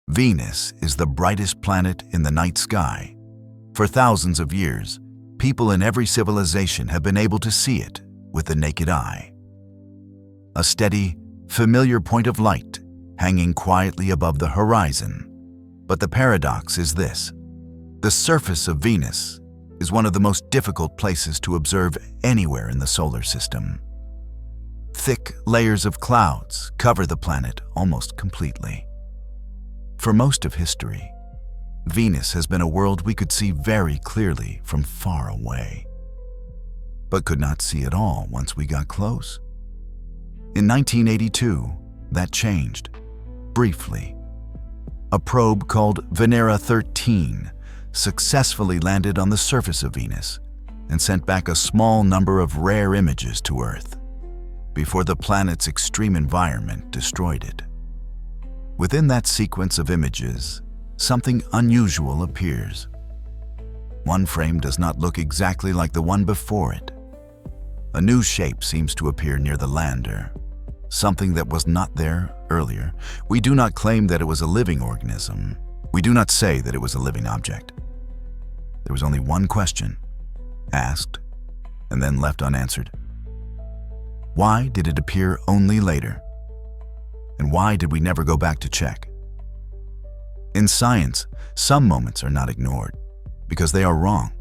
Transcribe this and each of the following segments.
Venus is the brightest planet in the night sky. For thousands of years, people in every civilization have been able to see it with the naked eye. A steady, familiar point of light hanging quietly above the horizon. But the paradox is this: the surface of Venus is one of the most difficult places to observe anywhere in the solar system. Thick layers of clouds cover the planet almost completely. For most of history, Venus has been a world we could see very clearly from far away, but could not see at all once we got close. In 1982, that changed, briefly. A probe called Venera 13 successfully landed on the surface of Venus and sent back a small number of rare images to Earth before the planet's extreme environment destroyed it. Within that sequence of images, something unusual appears. One frame does not look exactly like the one before it. A new shape seems to appear near the lander, something that was not there earlier. We do not claim that it was a living organism. We do not say that it was a living object. There was only one question, asked and then left unanswered. Why did it appear only later? And why did we never go back to check? In science, some moments are not ignored because they are wrong.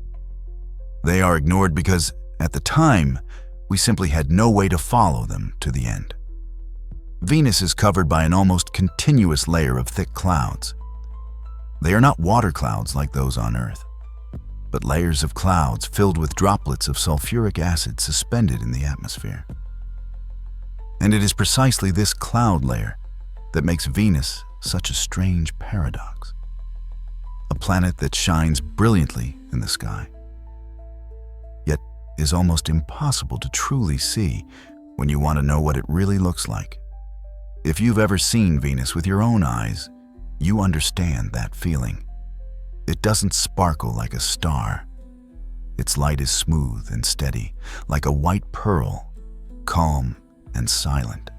They are ignored because, at the time, we simply had no way to follow them to the end. Venus is covered by an almost continuous layer of thick clouds. They are not water clouds like those on Earth, but layers of clouds filled with droplets of sulfuric acid suspended in the atmosphere. And it is precisely this cloud layer that makes Venus such a strange paradox. A planet that shines brilliantly in the sky, yet is almost impossible to truly see when you want to know what it really looks like. If you've ever seen Venus with your own eyes, you understand that feeling. It doesn't sparkle like a star. Its light is smooth and steady, like a white pearl, calm and silent.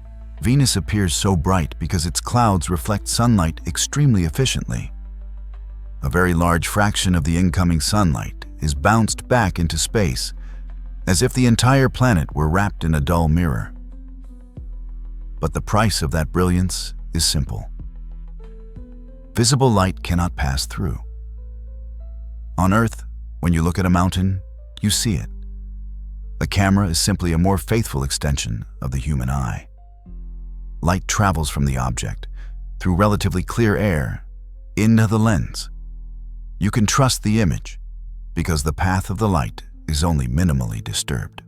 Venus appears so bright because its clouds reflect sunlight extremely efficiently. A very large fraction of the incoming sunlight is bounced back into space, as if the entire planet were wrapped in a dull mirror. But the price of that brilliance is simple. Visible light cannot pass through. On Earth, when you look at a mountain, you see it. A camera is simply a more faithful extension of the human eye. Light travels from the object, through relatively clear air, into the lens. You can trust the image, because the path of the light is only minimally disturbed.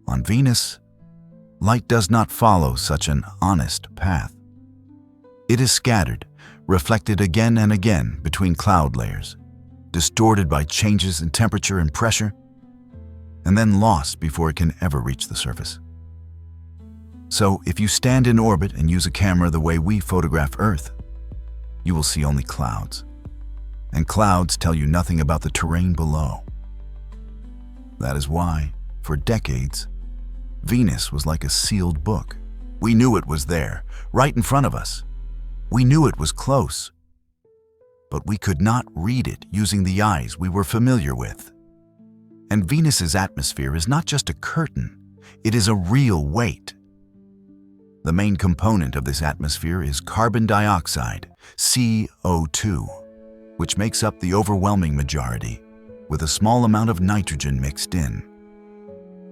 On Venus, light does not follow such an honest path. It is scattered, reflected again and again between cloud layers, distorted by changes in temperature and pressure, and then lost before it can ever reach the surface. So if you stand in orbit and use a camera the way we photograph Earth, you will see only clouds. And clouds tell you nothing about the terrain below. That is why, for decades, Venus was like a sealed book. We knew it was there, right in front of us. We knew it was close, but we could not read it using the eyes we were familiar with. And Venus's atmosphere is not just a curtain, it is a real weight. The main component of this atmosphere is carbon dioxide, CO2, which makes up the overwhelming majority, with a small amount of nitrogen mixed in.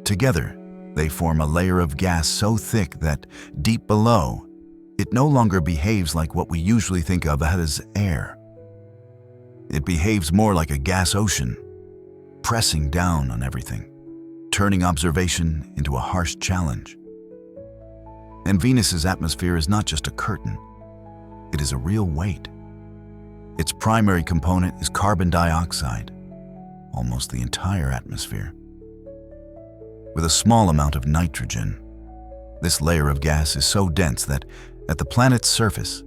Together, they form a layer of gas so thick that, deep below, it no longer behaves like what we usually think of as air. It behaves more like a gas ocean, pressing down on everything, turning observation into a harsh challenge. And Venus's atmosphere is not just a curtain, it is a real weight. Its primary component is carbon dioxide, almost the entire atmosphere. With a small amount of nitrogen, this layer of gas is so dense that, at the planet's surface,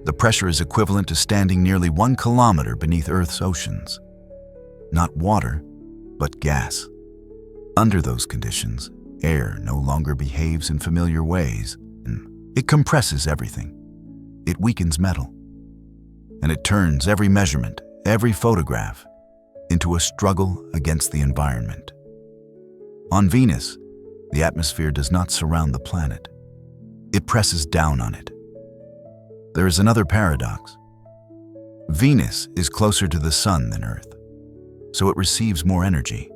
the pressure is equivalent to standing nearly 1 kilometer beneath Earth's oceans. Not water, but gas. Under those conditions, air no longer behaves in familiar ways. It compresses everything. It weakens metal. and it turns every measurement, every photograph, into a struggle against the environment. On Venus, the atmosphere does not surround the planet. It presses down on it. There is another paradox. Venus is closer to the Sun than Earth, so it receives more energy.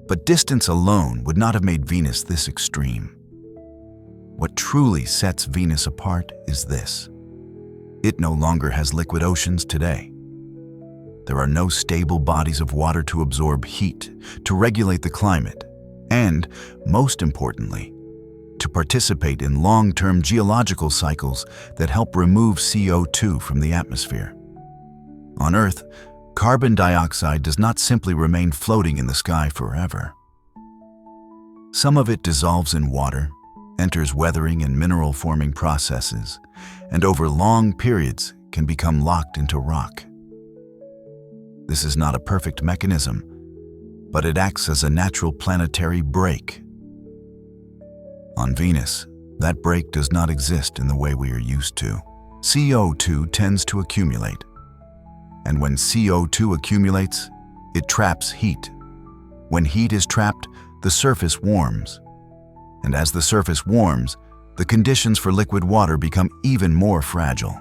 But distance alone would not have made Venus this extreme. What truly sets Venus apart is this. It no longer has liquid oceans today. There are no stable bodies of water to absorb heat, to regulate the climate, and, most importantly, to participate in long-term geological cycles that help remove CO2 from the atmosphere. On Earth, carbon dioxide does not simply remain floating in the sky forever. Some of it dissolves in water, enters weathering and mineral-forming processes, and over long periods can become locked into rock. This is not a perfect mechanism, but it acts as a natural planetary brake. On Venus, that brake does not exist in the way we are used to. CO2 tends to accumulate, and when CO2 accumulates, it traps heat. When heat is trapped, the surface warms, and as the surface warms, the conditions for liquid water become even more fragile.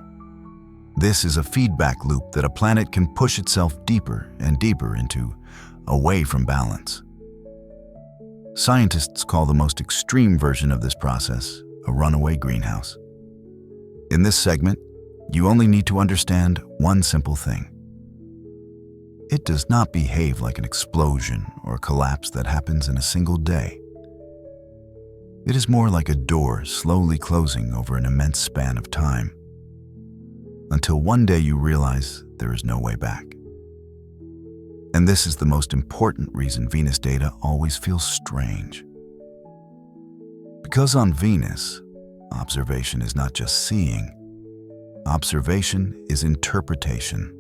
This is a feedback loop that a planet can push itself deeper and deeper into, away from balance. Scientists call the most extreme version of this process a runaway greenhouse. In this segment, you only need to understand one simple thing. It does not behave like an explosion or collapse that happens in a single day. It is more like a door slowly closing over an immense span of time, until one day you realize there is no way back. And this is the most important reason Venus data always feels strange. Because on Venus, observation is not just seeing. Observation is interpretation.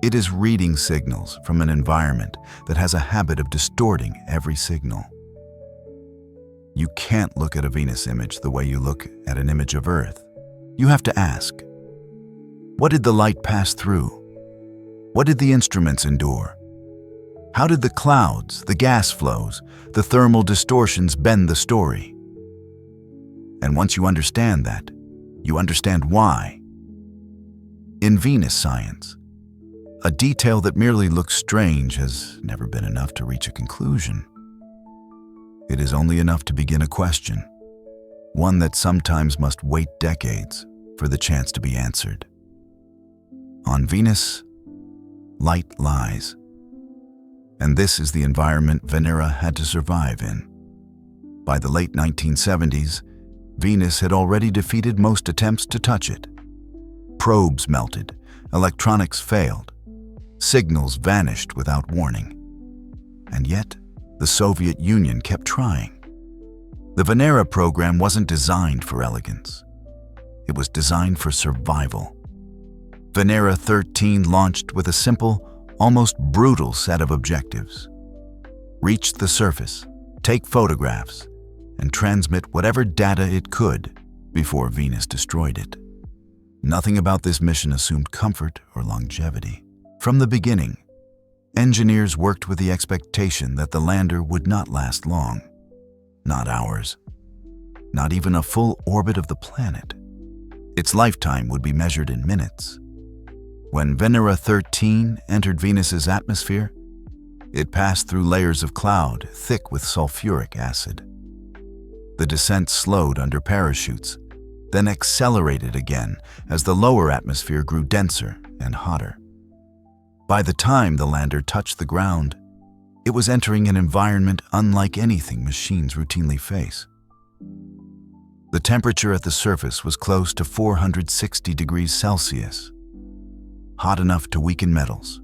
It is reading signals from an environment that has a habit of distorting every signal. You can't look at a Venus image the way you look at an image of Earth. You have to ask, what did the light pass through? What did the instruments endure? How did the clouds, the gas flows, the thermal distortions bend the story? And once you understand that, you understand why. In Venus science, a detail that merely looks strange has never been enough to reach a conclusion. It is only enough to begin a question, one that sometimes must wait decades for the chance to be answered. On Venus, light lies. And this is the environment Venera had to survive in. By the late 1970s, Venus had already defeated most attempts to touch it. Probes melted, electronics failed, signals vanished without warning. And yet, the Soviet Union kept trying. The Venera program wasn't designed for elegance. It was designed for survival. Venera 13 launched with a simple, almost brutal set of objectives. Reach the surface, take photographs, and transmit whatever data it could before Venus destroyed it. Nothing about this mission assumed comfort or longevity. From the beginning, engineers worked with the expectation that the lander would not last long. Not hours. Not even a full orbit of the planet. Its lifetime would be measured in minutes. When Venera 13 entered Venus's atmosphere, it passed through layers of cloud thick with sulfuric acid. The descent slowed under parachutes, then accelerated again as the lower atmosphere grew denser and hotter. By the time the lander touched the ground, it was entering an environment unlike anything machines routinely face. The temperature at the surface was close to 460 degrees Celsius. Hot enough to weaken metals,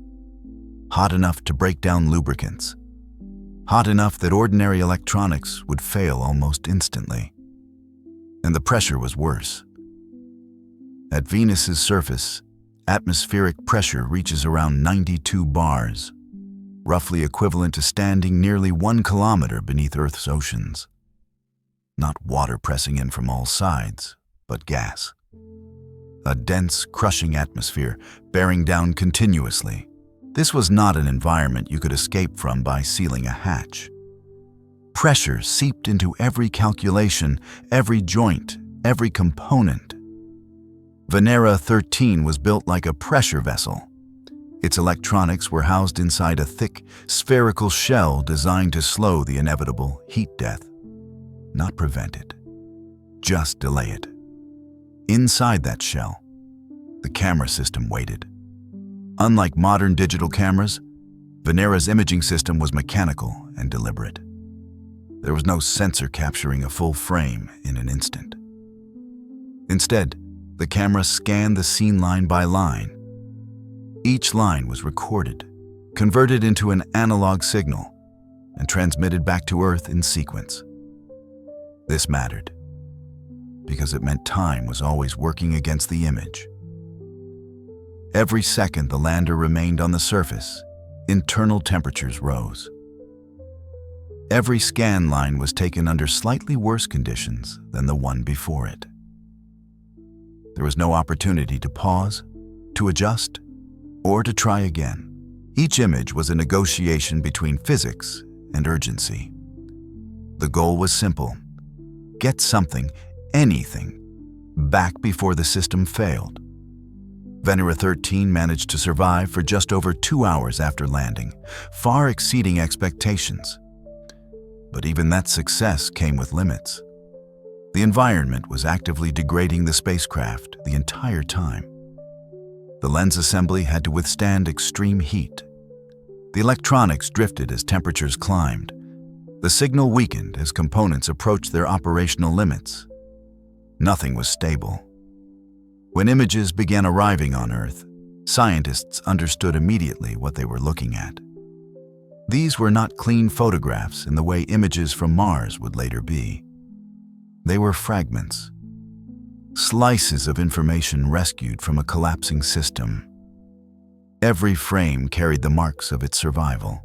hot enough to break down lubricants, hot enough that ordinary electronics would fail almost instantly. And the pressure was worse. At Venus's surface, atmospheric pressure reaches around 92 bars, roughly equivalent to standing nearly 1 kilometer beneath Earth's oceans. Not water pressing in from all sides, but gas. a dense, crushing atmosphere bearing down continuously. This was not an environment you could escape from by sealing a hatch. Pressure seeped into every calculation, every joint, every component. Venera 13 was built like a pressure vessel. Its electronics were housed inside a thick, spherical shell designed to slow the inevitable heat death. Not prevent it, just delay it. Inside that shell, the camera system waited. Unlike modern digital cameras, Venera's imaging system was mechanical and deliberate. There was no sensor capturing a full frame in an instant. Instead, the camera scanned the scene line by line. Each line was recorded, converted into an analog signal, and transmitted back to Earth in sequence. This mattered, because it meant time was always working against the image. Every second the lander remained on the surface, internal temperatures rose. Every scan line was taken under slightly worse conditions than the one before it. There was no opportunity to pause, to adjust, or to try again. Each image was a negotiation between physics and urgency. The goal was simple: get something, anything, back before the system failed. Venera 13 managed to survive for just over 2 hours after landing, far exceeding expectations. But even that success came with limits. The environment was actively degrading the spacecraft the entire time. The lens assembly had to withstand extreme heat. The electronics drifted as temperatures climbed. The signal weakened as components approached their operational limits. Nothing was stable. When images began arriving on Earth, scientists understood immediately what they were looking at. These were not clean photographs in the way images from Mars would later be. They were fragments, slices of information rescued from a collapsing system. Every frame carried the marks of its survival.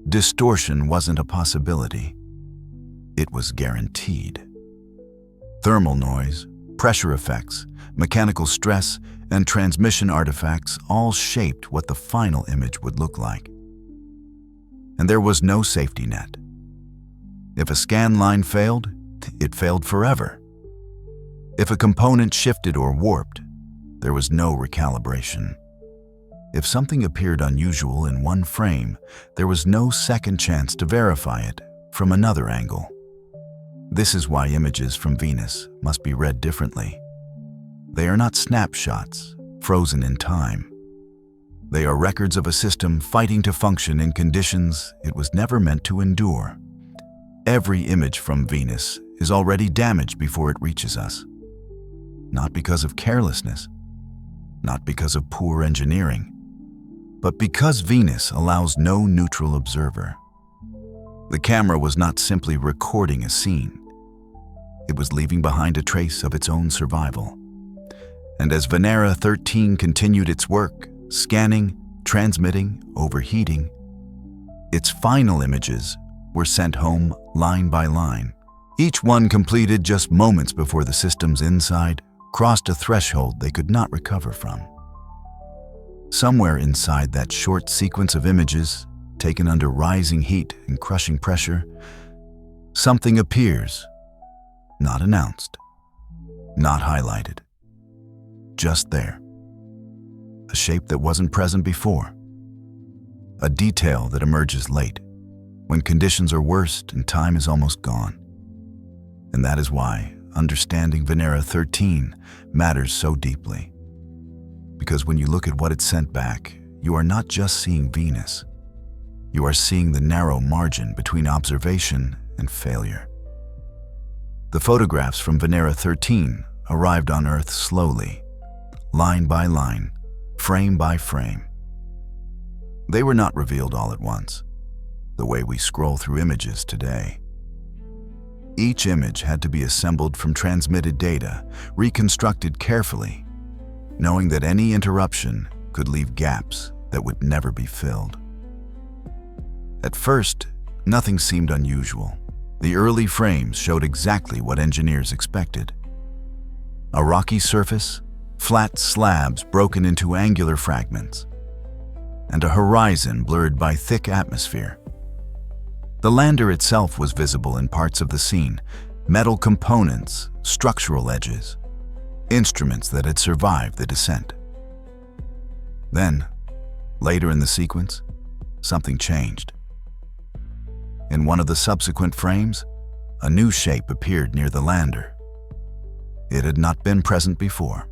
Distortion wasn't a possibility. It was guaranteed. Thermal noise, pressure effects, mechanical stress, and transmission artifacts all shaped what the final image would look like. And there was no safety net. If a scan line failed, it failed forever. If a component shifted or warped, there was no recalibration. If something appeared unusual in one frame, there was no second chance to verify it from another angle. This is why images from Venus must be read differently. They are not snapshots, frozen in time. They are records of a system fighting to function in conditions it was never meant to endure. Every image from Venus is already damaged before it reaches us. Not because of carelessness, not because of poor engineering, but because Venus allows no neutral observer. The camera was not simply recording a scene. It was leaving behind a trace of its own survival. And as Venera 13 continued its work, scanning, transmitting, overheating, its final images were sent home line by line. Each one completed just moments before the system's inside crossed a threshold they could not recover from. Somewhere inside that short sequence of images, taken under rising heat and crushing pressure, something appears, not announced, not highlighted, just there. A shape that wasn't present before. A detail that emerges late, when conditions are worst and time is almost gone. And that is why understanding Venera 13 matters so deeply. Because when you look at what it sent back, you are not just seeing Venus. You are seeing the narrow margin between observation and failure. The photographs from Venera 13 arrived on Earth slowly, line by line, frame by frame. They were not revealed all at once, the way we scroll through images today. Each image had to be assembled from transmitted data, reconstructed carefully, knowing that any interruption could leave gaps that would never be filled. At first, nothing seemed unusual. The early frames showed exactly what engineers expected. A rocky surface, flat slabs broken into angular fragments, and a horizon blurred by thick atmosphere. The lander itself was visible in parts of the scene: metal components, structural edges, instruments that had survived the descent. Then, later in the sequence, something changed. In one of the subsequent frames, a new shape appeared near the lander. It had not been present before.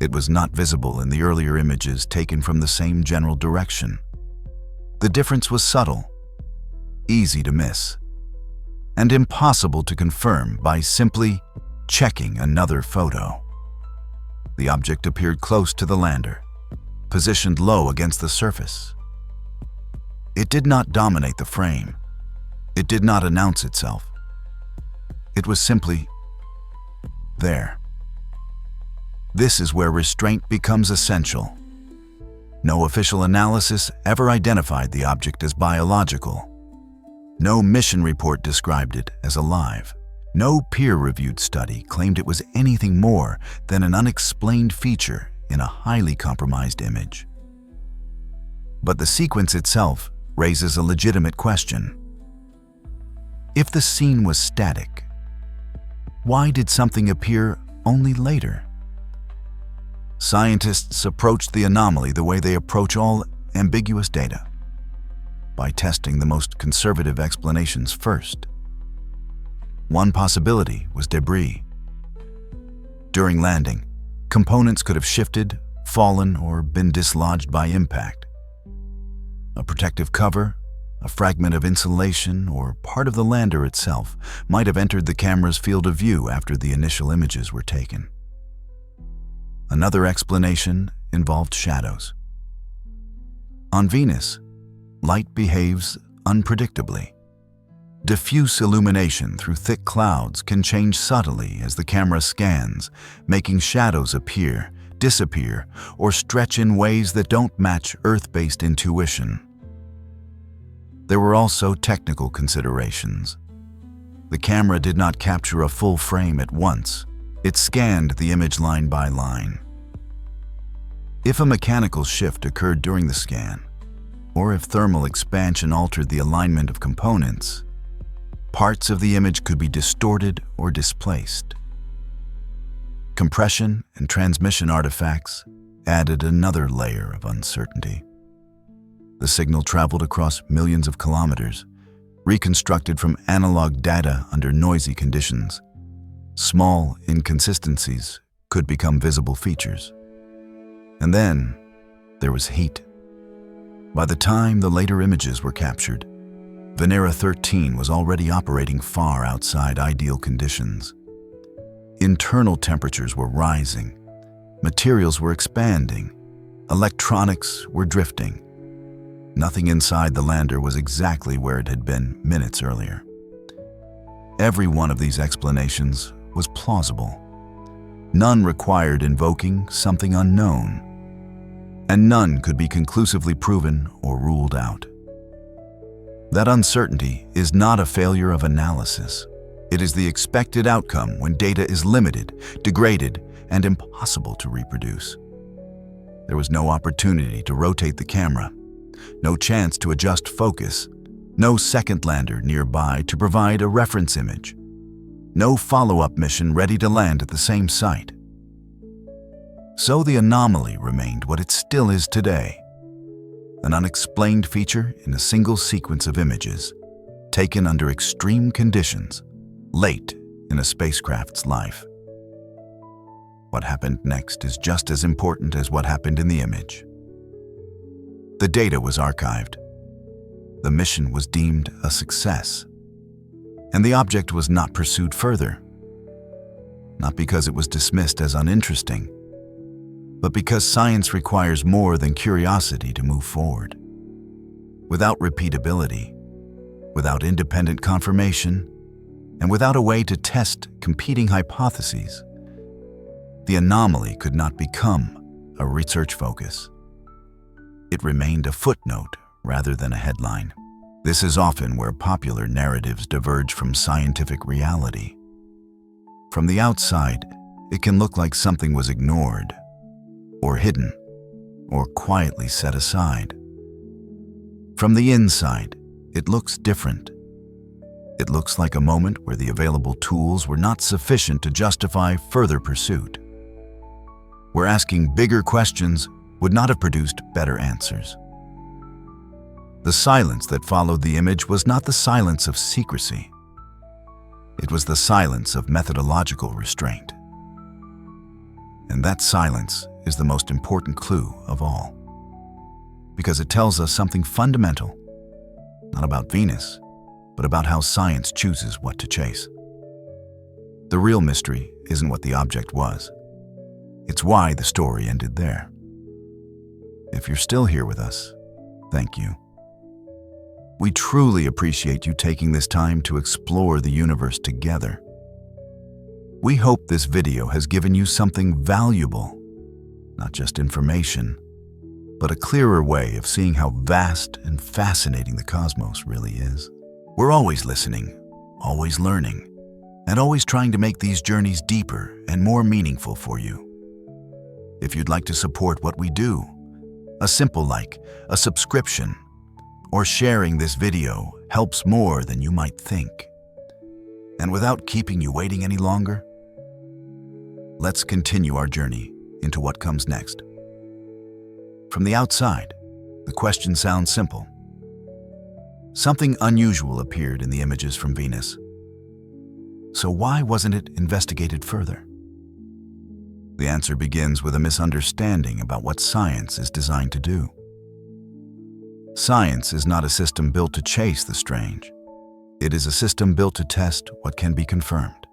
It was not visible in the earlier images taken from the same general direction. The difference was subtle, easy to miss, and impossible to confirm by simply checking another photo. The object appeared close to the lander, positioned low against the surface. It did not dominate the frame. It did not announce itself. It was simply there. This is where restraint becomes essential. No official analysis ever identified the object as biological. No mission report described it as alive. No peer-reviewed study claimed it was anything more than an unexplained feature in a highly compromised image. But the sequence itself raises a legitimate question. If the scene was static, why did something appear only later? Scientists approached the anomaly the way they approach all ambiguous data, by testing the most conservative explanations first. One possibility was debris. During landing, components could have shifted, fallen, or been dislodged by impact. A protective cover, a fragment of insulation, or part of the lander itself might have entered the camera's field of view after the initial images were taken. Another explanation involved shadows. On Venus, light behaves unpredictably. Diffuse illumination through thick clouds can change subtly as the camera scans, making shadows appear, disappear, or stretch in ways that don't match Earth-based intuition. There were also technical considerations. The camera did not capture a full frame at once. It scanned the image line by line. If a mechanical shift occurred during the scan, or if thermal expansion altered the alignment of components, parts of the image could be distorted or displaced. Compression and transmission artifacts added another layer of uncertainty. The signal traveled across millions of kilometers, reconstructed from analog data under noisy conditions. Small inconsistencies could become visible features. And then there was heat. By the time the later images were captured, Venera 13 was already operating far outside ideal conditions. Internal temperatures were rising, materials were expanding, electronics were drifting. Nothing inside the lander was exactly where it had been minutes earlier. Every one of these explanations was plausible. None required invoking something unknown, and none could be conclusively proven or ruled out. That uncertainty is not a failure of analysis. It is the expected outcome when data is limited, degraded, and impossible to reproduce. There was no opportunity to rotate the camera, no chance to adjust focus, no second lander nearby to provide a reference image, no follow-up mission ready to land at the same site. So the anomaly remained what it still is today, an unexplained feature in a single sequence of images, taken under extreme conditions, late in a spacecraft's life. What happened next is just as important as what happened in the image. The data was archived. The mission was deemed a success, and the object was not pursued further. Not because it was dismissed as uninteresting, but because science requires more than curiosity to move forward. Without repeatability, without independent confirmation, and without a way to test competing hypotheses, the anomaly could not become a research focus. It remained a footnote rather than a headline. This is often where popular narratives diverge from scientific reality. From the outside, It can look like something was ignored, or hidden, or quietly set aside. From the inside, it looks different. It looks like a moment where the available tools were not sufficient to justify further pursuit, where asking bigger questions would not have produced better answers. The silence that followed the image was not the silence of secrecy. It was the silence of methodological restraint. And that silence is the most important clue of all, because it tells us something fundamental, not about Venus, but about how science chooses what to chase. The real mystery isn't what the object was. It's why the story ended there. If you're still here with us, thank you. We truly appreciate you taking this time to explore the universe together. We hope this video has given you something valuable, not just information, but a clearer way of seeing how vast and fascinating the cosmos really is. We're always listening, always learning, and always trying to make these journeys deeper and more meaningful for you. If you'd like to support what we do, a simple like, a subscription, or sharing this video helps more than you might think. And without keeping you waiting any longer, let's continue our journey into what comes next. From the outside, the question sounds simple. Something unusual appeared in the images from Venus. So why wasn't it investigated further? The answer begins with a misunderstanding about what science is designed to do. Science is not a system built to chase the strange. It is a system built to test what can be confirmed.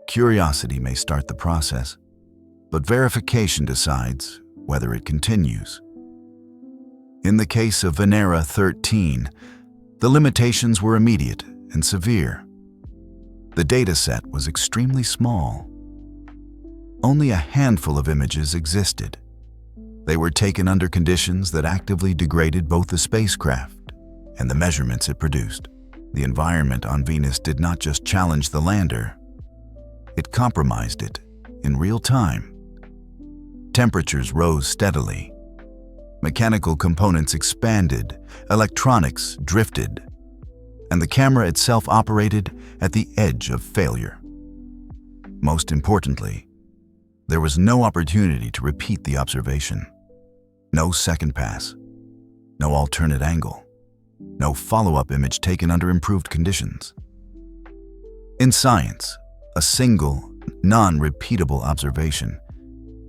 Curiosity may start the process, but verification decides whether it continues. In the case of Venera 13, the limitations were immediate and severe. The data set was extremely small. Only a handful of images existed. They were taken under conditions that actively degraded both the spacecraft and the measurements it produced. The environment on Venus did not just challenge the lander, it compromised it in real time. Temperatures rose steadily. Mechanical components expanded, electronics drifted, and the camera itself operated at the edge of failure. Most importantly, there was no opportunity to repeat the observation. No second pass, no alternate angle, no follow-up image taken under improved conditions. In science, a single, non-repeatable observation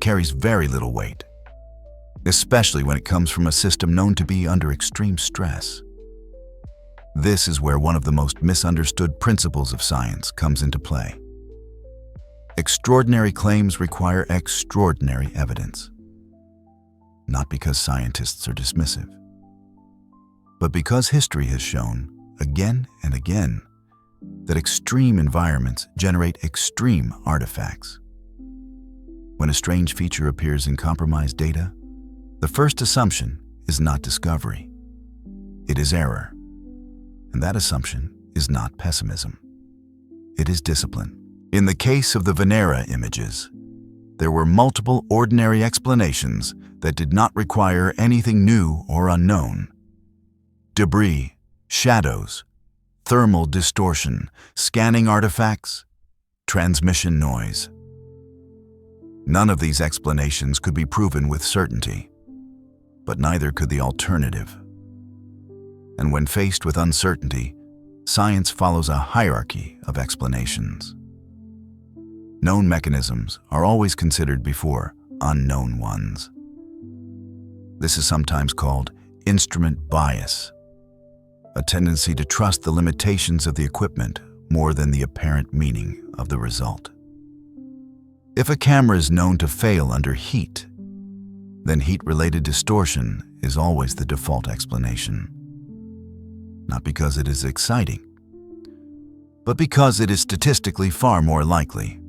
carries very little weight, especially when it comes from a system known to be under extreme stress. This is where one of the most misunderstood principles of science comes into play. Extraordinary claims require extraordinary evidence. Not because scientists are dismissive, but because history has shown, again and again, that extreme environments generate extreme artifacts. When a strange feature appears in compromised data, the first assumption is not discovery. It is error. And that assumption is not pessimism. It is discipline. In the case of the Venera images, there were multiple ordinary explanations that did not require anything new or unknown. Debris, shadows, thermal distortion, scanning artifacts, transmission noise. None of these explanations could be proven with certainty, but neither could the alternative. And when faced with uncertainty, science follows a hierarchy of explanations. Known mechanisms are always considered before unknown ones. This is sometimes called instrument bias, a tendency to trust the limitations of the equipment more than the apparent meaning of the result. If a camera is known to fail under heat, then heat-related distortion is always the default explanation. Not because it is exciting, but because it is statistically far more likely.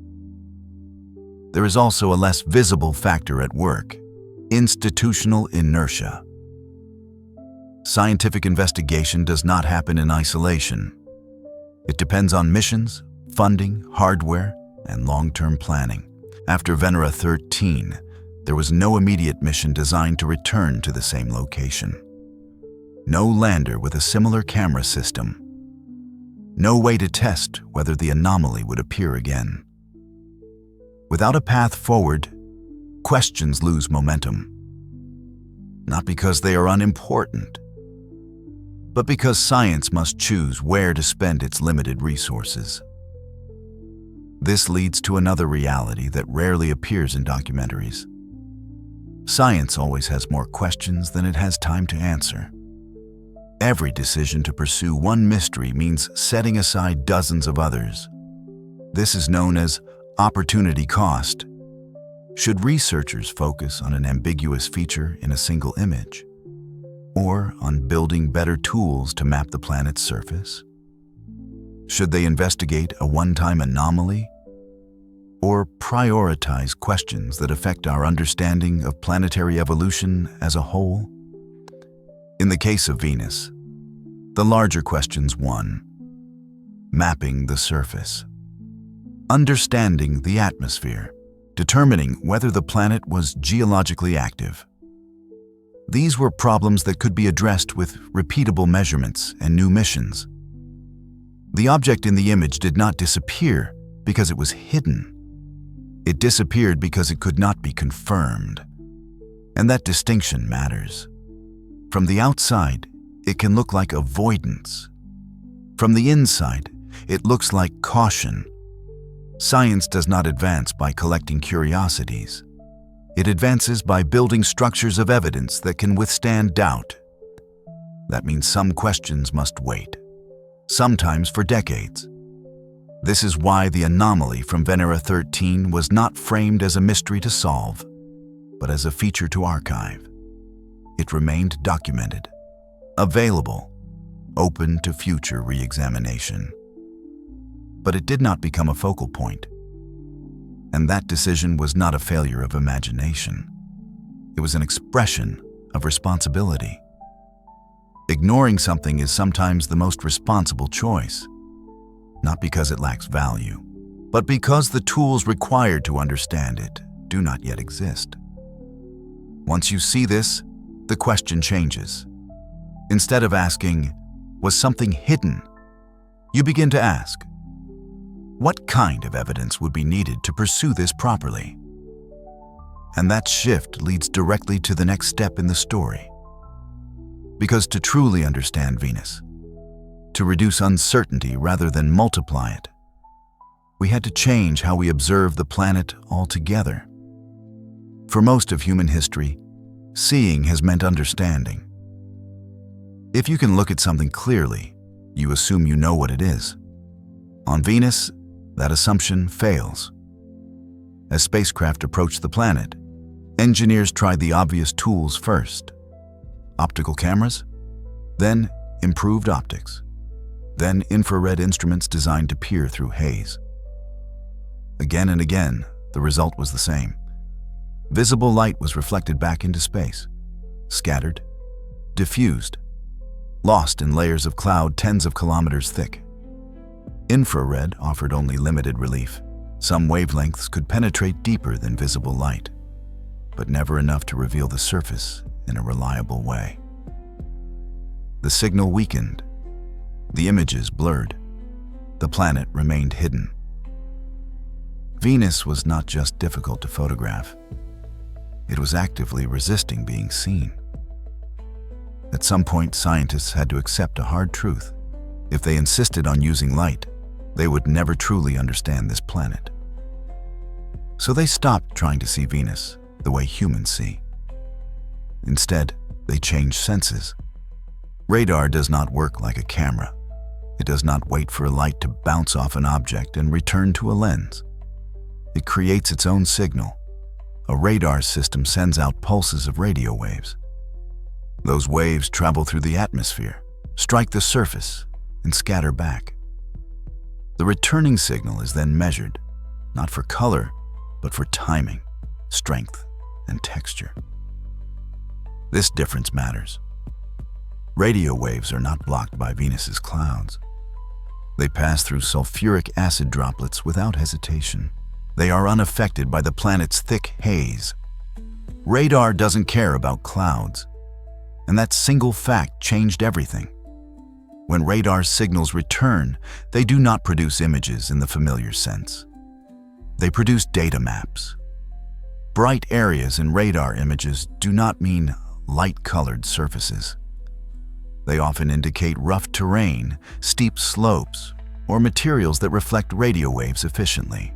There is also a less visible factor at work: institutional inertia. Scientific investigation does not happen in isolation. It depends on missions, funding, hardware, and long-term planning. After Venera 13, there was no immediate mission designed to return to the same location. No lander with a similar camera system. No way to test whether the anomaly would appear again. Without a path forward, questions lose momentum. Not because they are unimportant, but because science must choose where to spend its limited resources. This leads to another reality that rarely appears in documentaries. Science always has more questions than it has time to answer. Every decision to pursue one mystery means setting aside dozens of others. This is known as opportunity cost. Should researchers focus on an ambiguous feature in a single image, or on building better tools to map the planet's surface? Should they investigate a one-time anomaly, or prioritize questions that affect our understanding of planetary evolution as a whole? In the case of Venus, the larger questions won: mapping the surface, understanding the atmosphere, determining whether the planet was geologically active. These were problems that could be addressed with repeatable measurements and new missions. The object in the image did not disappear because it was hidden. It disappeared because it could not be confirmed. And that distinction matters. From the outside, it can look like avoidance. From the inside, it looks like caution. Science does not advance by collecting curiosities. It advances by building structures of evidence that can withstand doubt. That means some questions must wait, sometimes for decades. This is why the anomaly from Venera 13 was not framed as a mystery to solve, but as a feature to archive. It remained documented, available, open to future re-examination. But it did not become a focal point. And that decision was not a failure of imagination. It was an expression of responsibility. Ignoring something is sometimes the most responsible choice, not because it lacks value, but because the tools required to understand it do not yet exist. Once you see this, the question changes. Instead of asking, "Was something hidden?" you begin to ask, "What kind of evidence would be needed to pursue this properly?" And that shift leads directly to the next step in the story. Because to truly understand Venus, to reduce uncertainty rather than multiply it, we had to change how we observe the planet altogether. For most of human history, seeing has meant understanding. If you can look at something clearly, you assume you know what it is. On Venus, that assumption fails. As spacecraft approached the planet, engineers tried the obvious tools first: optical cameras, then improved optics, then infrared instruments designed to peer through haze. Again and again, the result was the same. Visible light was reflected back into space, scattered, diffused, lost in layers of cloud tens of kilometers thick. Infrared offered only limited relief. Some wavelengths could penetrate deeper than visible light, but never enough to reveal the surface in a reliable way. The signal weakened. The images blurred. The planet remained hidden. Venus was not just difficult to photograph. It was actively resisting being seen. At some point, scientists had to accept a hard truth. If they insisted on using light, they would never truly understand this planet. So they stopped trying to see Venus the way humans see. Instead, they changed senses. Radar does not work like a camera. It does not wait for a light to bounce off an object and return to a lens. It creates its own signal. A radar system sends out pulses of radio waves. Those waves travel through the atmosphere, strike the surface, and scatter back. The returning signal is then measured, not for color, but for timing, strength, and texture. This difference matters. Radio waves are not blocked by Venus's clouds. They pass through sulfuric acid droplets without hesitation. They are unaffected by the planet's thick haze. Radar doesn't care about clouds, and that single fact changed everything. When radar signals return, they do not produce images in the familiar sense. They produce data maps. Bright areas in radar images do not mean light-colored surfaces. They often indicate rough terrain, steep slopes, or materials that reflect radio waves efficiently.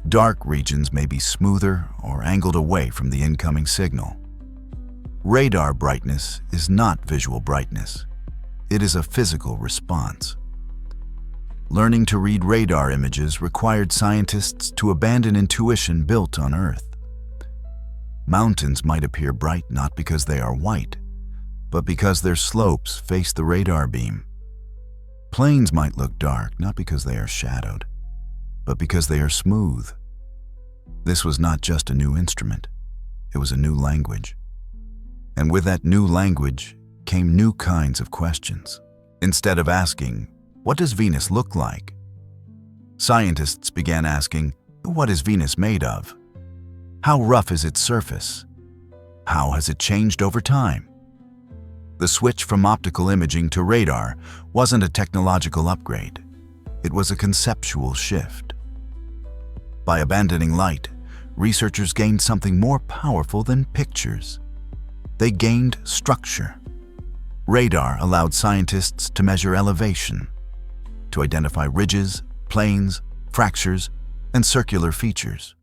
Dark regions may be smoother or angled away from the incoming signal. Radar brightness is not visual brightness. It is a physical response. Learning to read radar images required scientists to abandon intuition built on Earth. Mountains might appear bright not because they are white, but because their slopes face the radar beam. Plains might look dark not because they are shadowed, but because they are smooth. This was not just a new instrument, it was a new language. And with that new language came new kinds of questions. Instead of asking, "What does Venus look like?" scientists began asking, "What is Venus made of? How rough is its surface? How has it changed over time?" The switch from optical imaging to radar wasn't a technological upgrade. It was a conceptual shift. By abandoning light, researchers gained something more powerful than pictures. They gained structure. Radar allowed scientists to measure elevation, to identify ridges, plains, fractures, and circular features,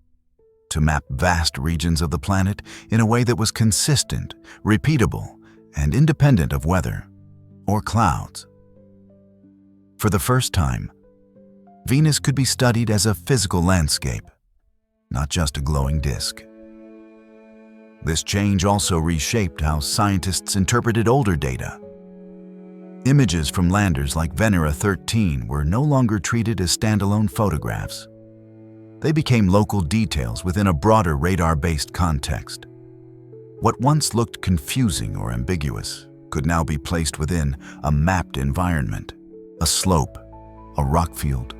to map vast regions of the planet in a way that was consistent, repeatable, and independent of weather or clouds. For the first time, Venus could be studied as a physical landscape, not just a glowing disk. This change also reshaped how scientists interpreted older data. Images from landers like Venera 13 were no longer treated as standalone photographs. They became local details within a broader radar-based context. What once looked confusing or ambiguous could now be placed within a mapped environment, a slope, a rock field,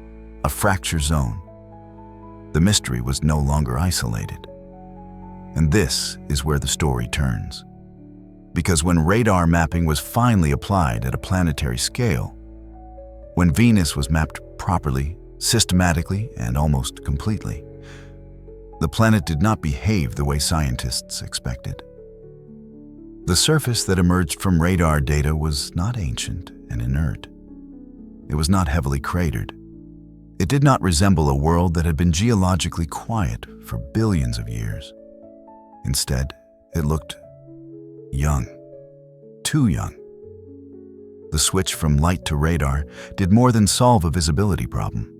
a fracture zone. The mystery was no longer isolated. And this is where the story turns. Because when radar mapping was finally applied at a planetary scale, when Venus was mapped properly, systematically, and almost completely, the planet did not behave the way scientists expected. The surface that emerged from radar data was not ancient and inert. It was not heavily cratered. It did not resemble a world that had been geologically quiet for billions of years. Instead, it looked young, too young. The switch from light to radar did more than solve a visibility problem.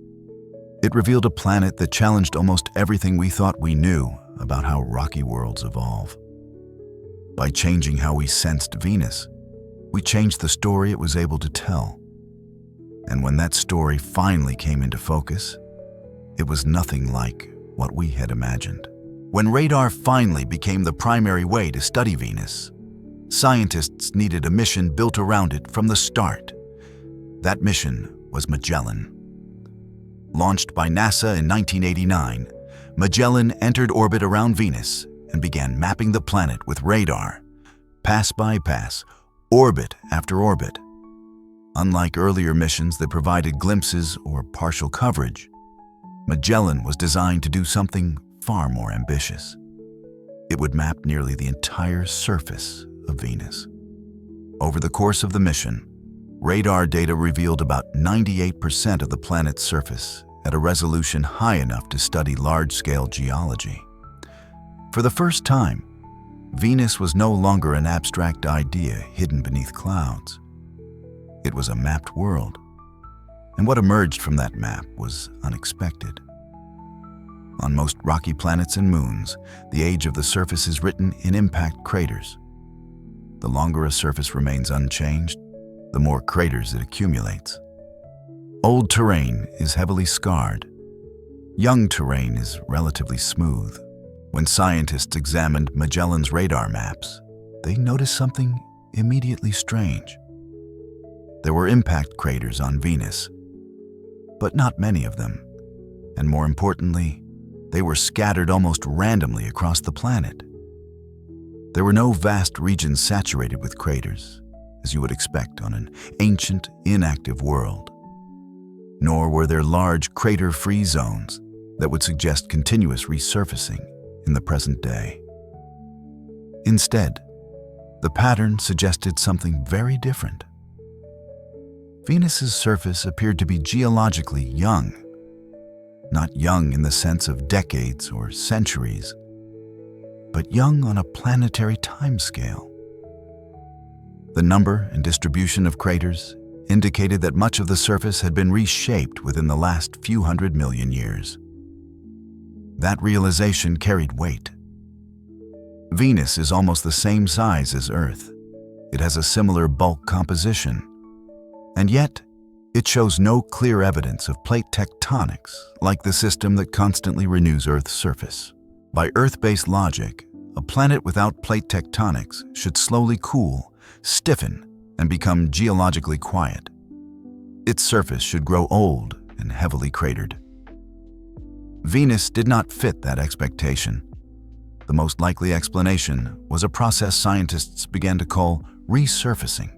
It revealed a planet that challenged almost everything we thought we knew about how rocky worlds evolve. By changing how we sensed Venus, we changed the story it was able to tell. And when that story finally came into focus, it was nothing like what we had imagined. When radar finally became the primary way to study Venus, scientists needed a mission built around it from the start. That mission was Magellan. Launched by NASA in 1989, Magellan entered orbit around Venus and began mapping the planet with radar, pass by pass, orbit after orbit. Unlike earlier missions that provided glimpses or partial coverage, Magellan was designed to do something far more ambitious. It would map nearly the entire surface of Venus. Over the course of the mission, radar data revealed about 98% of the planet's surface at a resolution high enough to study large-scale geology. For the first time, Venus was no longer an abstract idea hidden beneath clouds. It was a mapped world, and what emerged from that map was unexpected. On most rocky planets and moons, the age of the surface is written in impact craters. The longer a surface remains unchanged, the more craters it accumulates. Old terrain is heavily scarred. Young terrain is relatively smooth. When scientists examined Magellan's radar maps, they noticed something immediately strange. There were impact craters on Venus, but not many of them. And more importantly, they were scattered almost randomly across the planet. There were no vast regions saturated with craters, as you would expect on an ancient, inactive world. Nor were there large crater-free zones that would suggest continuous resurfacing in the present day. Instead, the pattern suggested something very different. Venus's surface appeared to be geologically young, not young in the sense of decades or centuries, but young on a planetary timescale. The number and distribution of craters indicated that much of the surface had been reshaped within the last few 100 million years. That realization carried weight. Venus is almost the same size as Earth. It has a similar bulk composition, and yet it shows no clear evidence of plate tectonics like the system that constantly renews Earth's surface. By Earth-based logic, a planet without plate tectonics should slowly cool, stiffen, and become geologically quiet. Its surface should grow old and heavily cratered. Venus did not fit that expectation. The most likely explanation was a process scientists began to call resurfacing.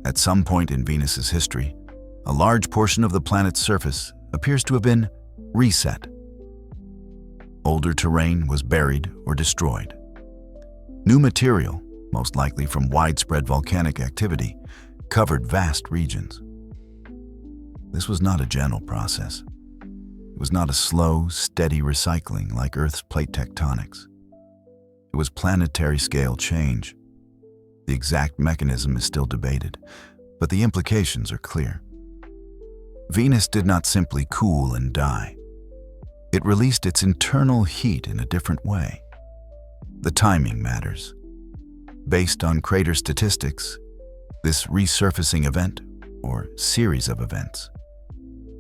At some point in Venus's history, a large portion of the planet's surface appears to have been reset. Older terrain was buried or destroyed. New material, most likely from widespread volcanic activity, covered vast regions. This was not a gentle process. It was not a slow, steady recycling like Earth's plate tectonics. It was planetary-scale change. The exact mechanism is still debated, but the implications are clear. Venus did not simply cool and die. It released its internal heat in a different way. The timing matters. Based on crater statistics, this resurfacing event, or series of events,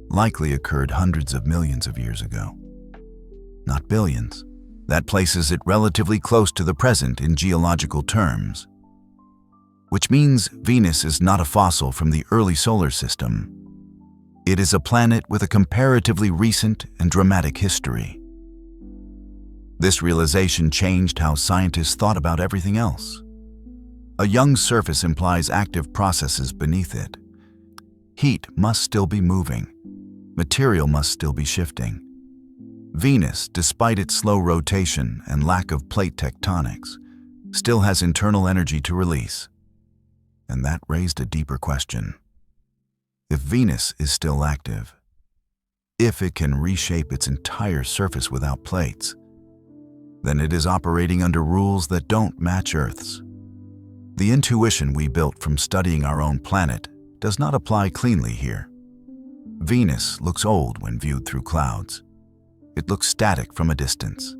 likely occurred hundreds of millions of years ago. Not billions. That places it relatively close to the present in geological terms. Which means Venus is not a fossil from the early solar system. It is a planet with a comparatively recent and dramatic history. This realization changed how scientists thought about everything else. A young surface implies active processes beneath it. Heat must still be moving. Material must still be shifting. Venus, despite its slow rotation and lack of plate tectonics, still has internal energy to release. And that raised a deeper question. If Venus is still active, if it can reshape its entire surface without plates, then it is operating under rules that don't match Earth's. The intuition we built from studying our own planet does not apply cleanly here. Venus looks old when viewed through clouds. It looks static from a distance.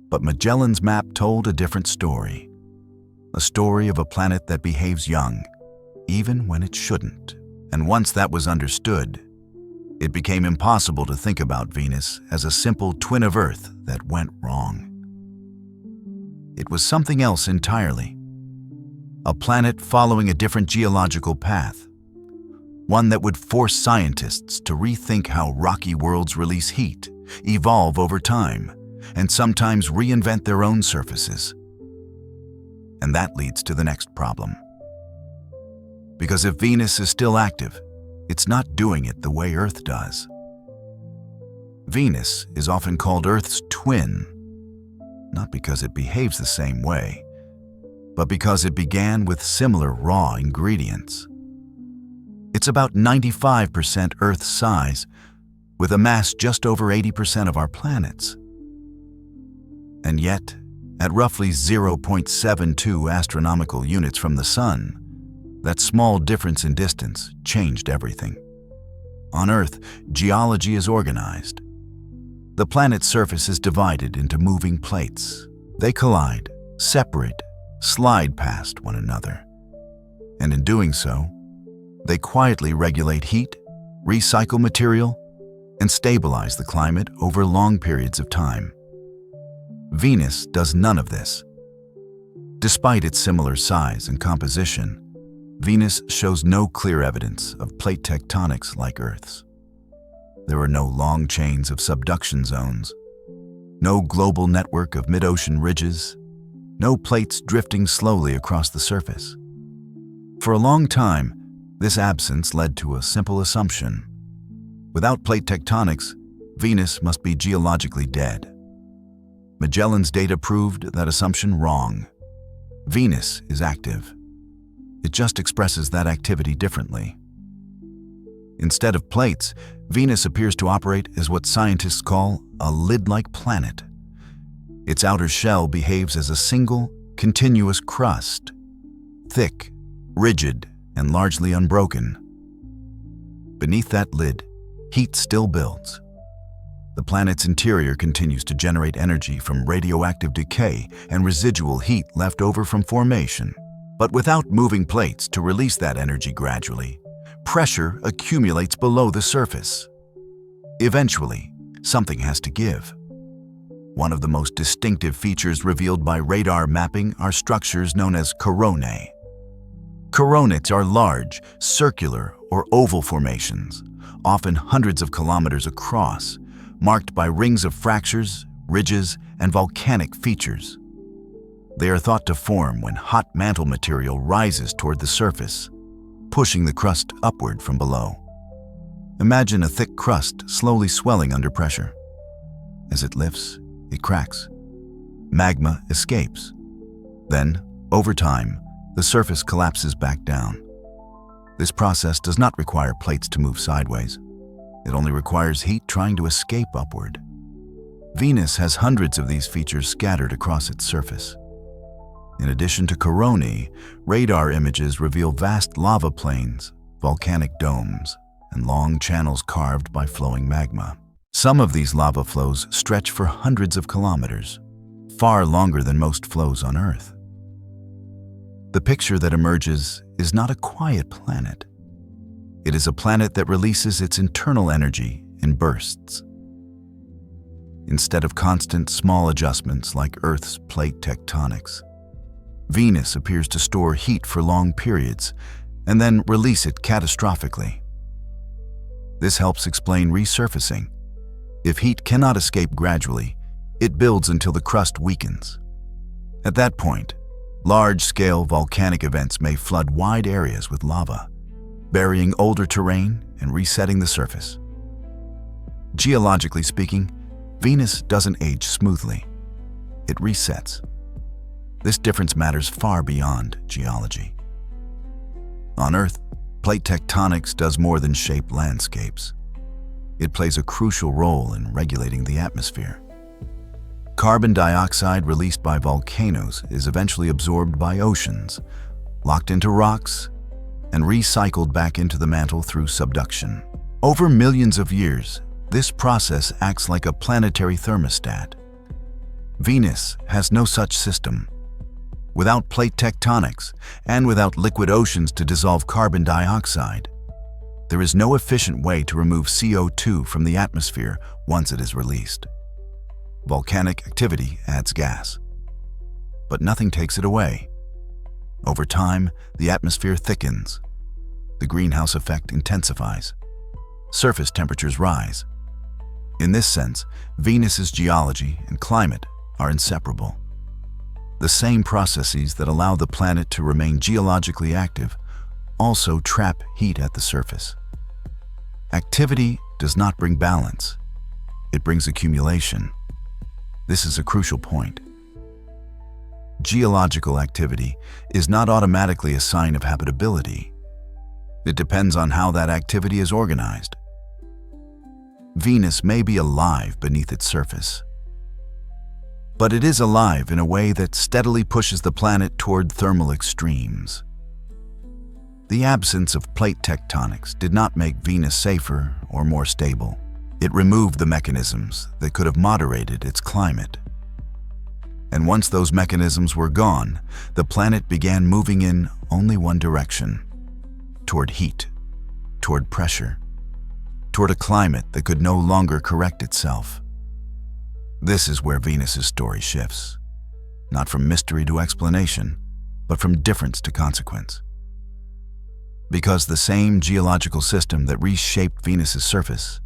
But Magellan's map told a different story. A story of a planet that behaves young, even when it shouldn't. And once that was understood, it became impossible to think about Venus as a simple twin of Earth that went wrong. It was something else entirely. A planet following a different geological path. One that would force scientists to rethink how rocky worlds release heat, evolve over time, and sometimes reinvent their own surfaces. And that leads to the next problem. Because if Venus is still active, it's not doing it the way Earth does. Venus is often called Earth's twin, not because it behaves the same way, but because it began with similar raw ingredients. It's about 95% Earth's size, with a mass just over 80% of our planet's. And yet, at roughly 0.72 astronomical units from the Sun, that small difference in distance changed everything. On Earth, geology is organized. The planet's surface is divided into moving plates. They collide, separate, slide past one another. And in doing so, they quietly regulate heat, recycle material, and stabilize the climate over long periods of time. Venus does none of this. Despite its similar size and composition, Venus shows no clear evidence of plate tectonics like Earth's. There are no long chains of subduction zones, no global network of mid-ocean ridges, no plates drifting slowly across the surface. For a long time, this absence led to a simple assumption. Without plate tectonics, Venus must be geologically dead. Magellan's data proved that assumption wrong. Venus is active. It just expresses that activity differently. Instead of plates, Venus appears to operate as what scientists call a lid-like planet. Its outer shell behaves as a single, continuous crust, thick, rigid, and largely unbroken. Beneath that lid, heat still builds. The planet's interior continues to generate energy from radioactive decay and residual heat left over from formation. But without moving plates to release that energy gradually, pressure accumulates below the surface. Eventually, something has to give. One of the most distinctive features revealed by radar mapping are structures known as coronae. Coronates are large, circular, or oval formations, often hundreds of kilometers across, marked by rings of fractures, ridges, and volcanic features. They are thought to form when hot mantle material rises toward the surface, pushing the crust upward from below. Imagine a thick crust slowly swelling under pressure. As it lifts, it cracks. Magma escapes. Then, over time, the surface collapses back down. This process does not require plates to move sideways. It only requires heat trying to escape upward. Venus has hundreds of these features scattered across its surface. In addition to coronae, radar images reveal vast lava plains, volcanic domes, and long channels carved by flowing magma. Some of these lava flows stretch for hundreds of kilometers, far longer than most flows on Earth. The picture that emerges is not a quiet planet. It is a planet that releases its internal energy in bursts. Instead of constant small adjustments like Earth's plate tectonics, Venus appears to store heat for long periods and then release it catastrophically. This helps explain resurfacing. If heat cannot escape gradually, it builds until the crust weakens. At that point, large-scale volcanic events may flood wide areas with lava, burying older terrain and resetting the surface. Geologically speaking, Venus doesn't age smoothly. It resets. This difference matters far beyond geology. On Earth, plate tectonics does more than shape landscapes. It plays a crucial role in regulating the atmosphere. Carbon dioxide released by volcanoes is eventually absorbed by oceans, locked into rocks, and recycled back into the mantle through subduction. Over millions of years, this process acts like a planetary thermostat. Venus has no such system. Without plate tectonics, and without liquid oceans to dissolve carbon dioxide, there is no efficient way to remove CO2 from the atmosphere once it is released. Volcanic activity adds gas, but nothing takes it away. Over time, the atmosphere thickens. The greenhouse effect intensifies. Surface temperatures rise. In this sense, Venus's geology and climate are inseparable. The same processes that allow the planet to remain geologically active also trap heat at the surface. Activity does not bring balance. It brings accumulation. This is a crucial point. Geological activity is not automatically a sign of habitability. It depends on how that activity is organized. Venus may be alive beneath its surface, but it is alive in a way that steadily pushes the planet toward thermal extremes. The absence of plate tectonics did not make Venus safer or more stable. It removed the mechanisms that could have moderated its climate. And once those mechanisms were gone, the planet began moving in only one direction: toward heat, toward pressure, toward a climate that could no longer correct itself. This is where Venus's story shifts, not from mystery to explanation, but from difference to consequence. Because the same geological system that reshaped Venus's surface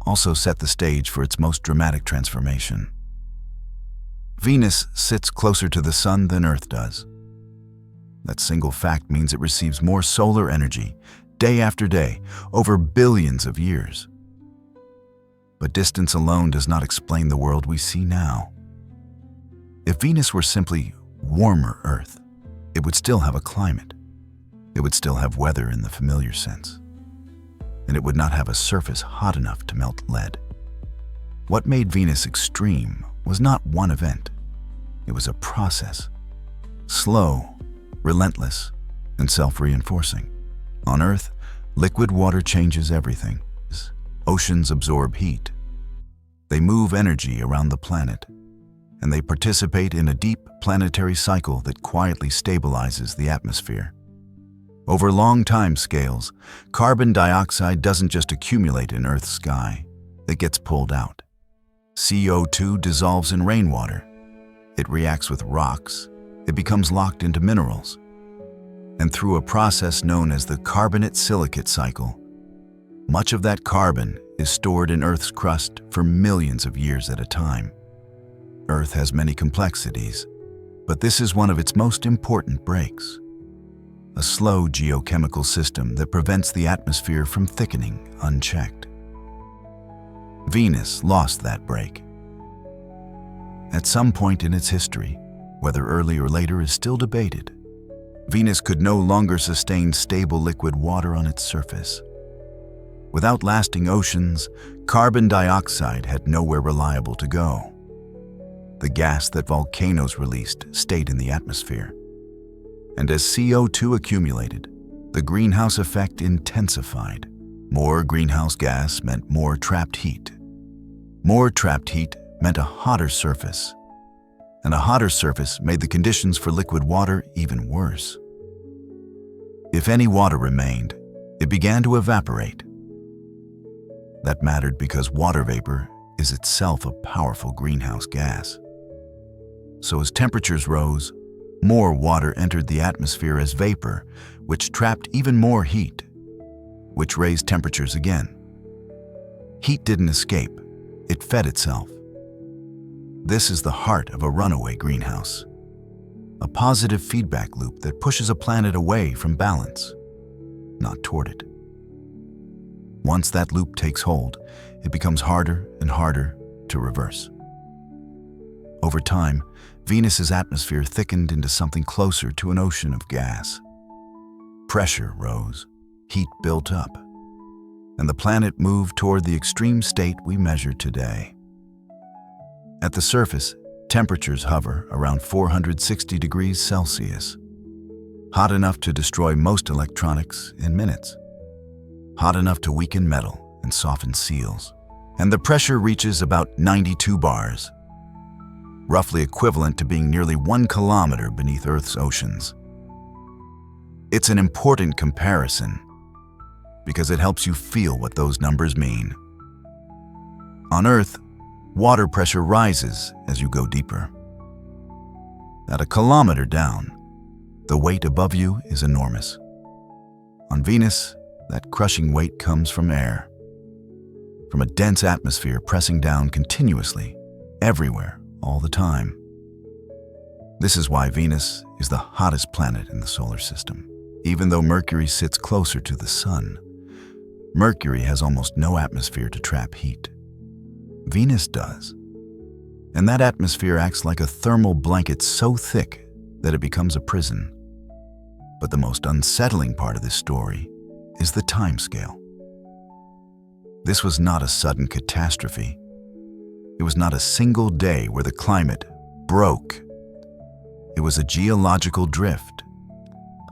also set the stage for its most dramatic transformation. Venus sits closer to the Sun than Earth does. That single fact means it receives more solar energy, day after day, over billions of years. But distance alone does not explain the world we see now. If Venus were simply warmer Earth, it would still have a climate. It would still have weather in the familiar sense. And it would not have a surface hot enough to melt lead. What made Venus extreme was not one event. It was a process. Slow, relentless, and self-reinforcing. On Earth, liquid water changes everything. Oceans absorb heat. They move energy around the planet, and they participate in a deep planetary cycle that quietly stabilizes the atmosphere. Over long time scales, carbon dioxide doesn't just accumulate in Earth's sky, it gets pulled out. CO2 dissolves in rainwater. It reacts with rocks. It becomes locked into minerals. And through a process known as the carbonate-silicate cycle, much of that carbon is stored in Earth's crust for millions of years at a time. Earth has many complexities, but this is one of its most important breaks. A slow geochemical system that prevents the atmosphere from thickening unchecked. Venus lost that break. At some point in its history, whether early or later is still debated, Venus could no longer sustain stable liquid water on its surface. Without lasting oceans, carbon dioxide had nowhere reliable to go. The gas that volcanoes released stayed in the atmosphere. And as CO2 accumulated, the greenhouse effect intensified. More greenhouse gas meant more trapped heat. More trapped heat meant a hotter surface. And a hotter surface made the conditions for liquid water even worse. If any water remained, it began to evaporate. That mattered because water vapor is itself a powerful greenhouse gas. So as temperatures rose, more water entered the atmosphere as vapor, which trapped even more heat, which raised temperatures again. Heat didn't escape, it fed itself. This is the heart of a runaway greenhouse, a positive feedback loop that pushes a planet away from balance, not toward it. Once that loop takes hold, it becomes harder and harder to reverse. Over time, Venus's atmosphere thickened into something closer to an ocean of gas. Pressure rose, heat built up, and the planet moved toward the extreme state we measure today. At the surface, temperatures hover around 460 degrees Celsius, hot enough to destroy most electronics in minutes, hot enough to weaken metal and soften seals. And the pressure reaches about 92 bars, roughly equivalent to being nearly 1 kilometer beneath Earth's oceans. It's an important comparison because it helps you feel what those numbers mean. On Earth, water pressure rises as you go deeper. At a kilometer down, the weight above you is enormous. On Venus, that crushing weight comes from air, from a dense atmosphere pressing down continuously, everywhere, all the time. This is why Venus is the hottest planet in the solar system. Even though Mercury sits closer to the Sun, Mercury has almost no atmosphere to trap heat. Venus does. And that atmosphere acts like a thermal blanket so thick that it becomes a prison. But the most unsettling part of this story is the timescale. This was not a sudden catastrophe. It was not a single day where the climate broke. It was a geological drift,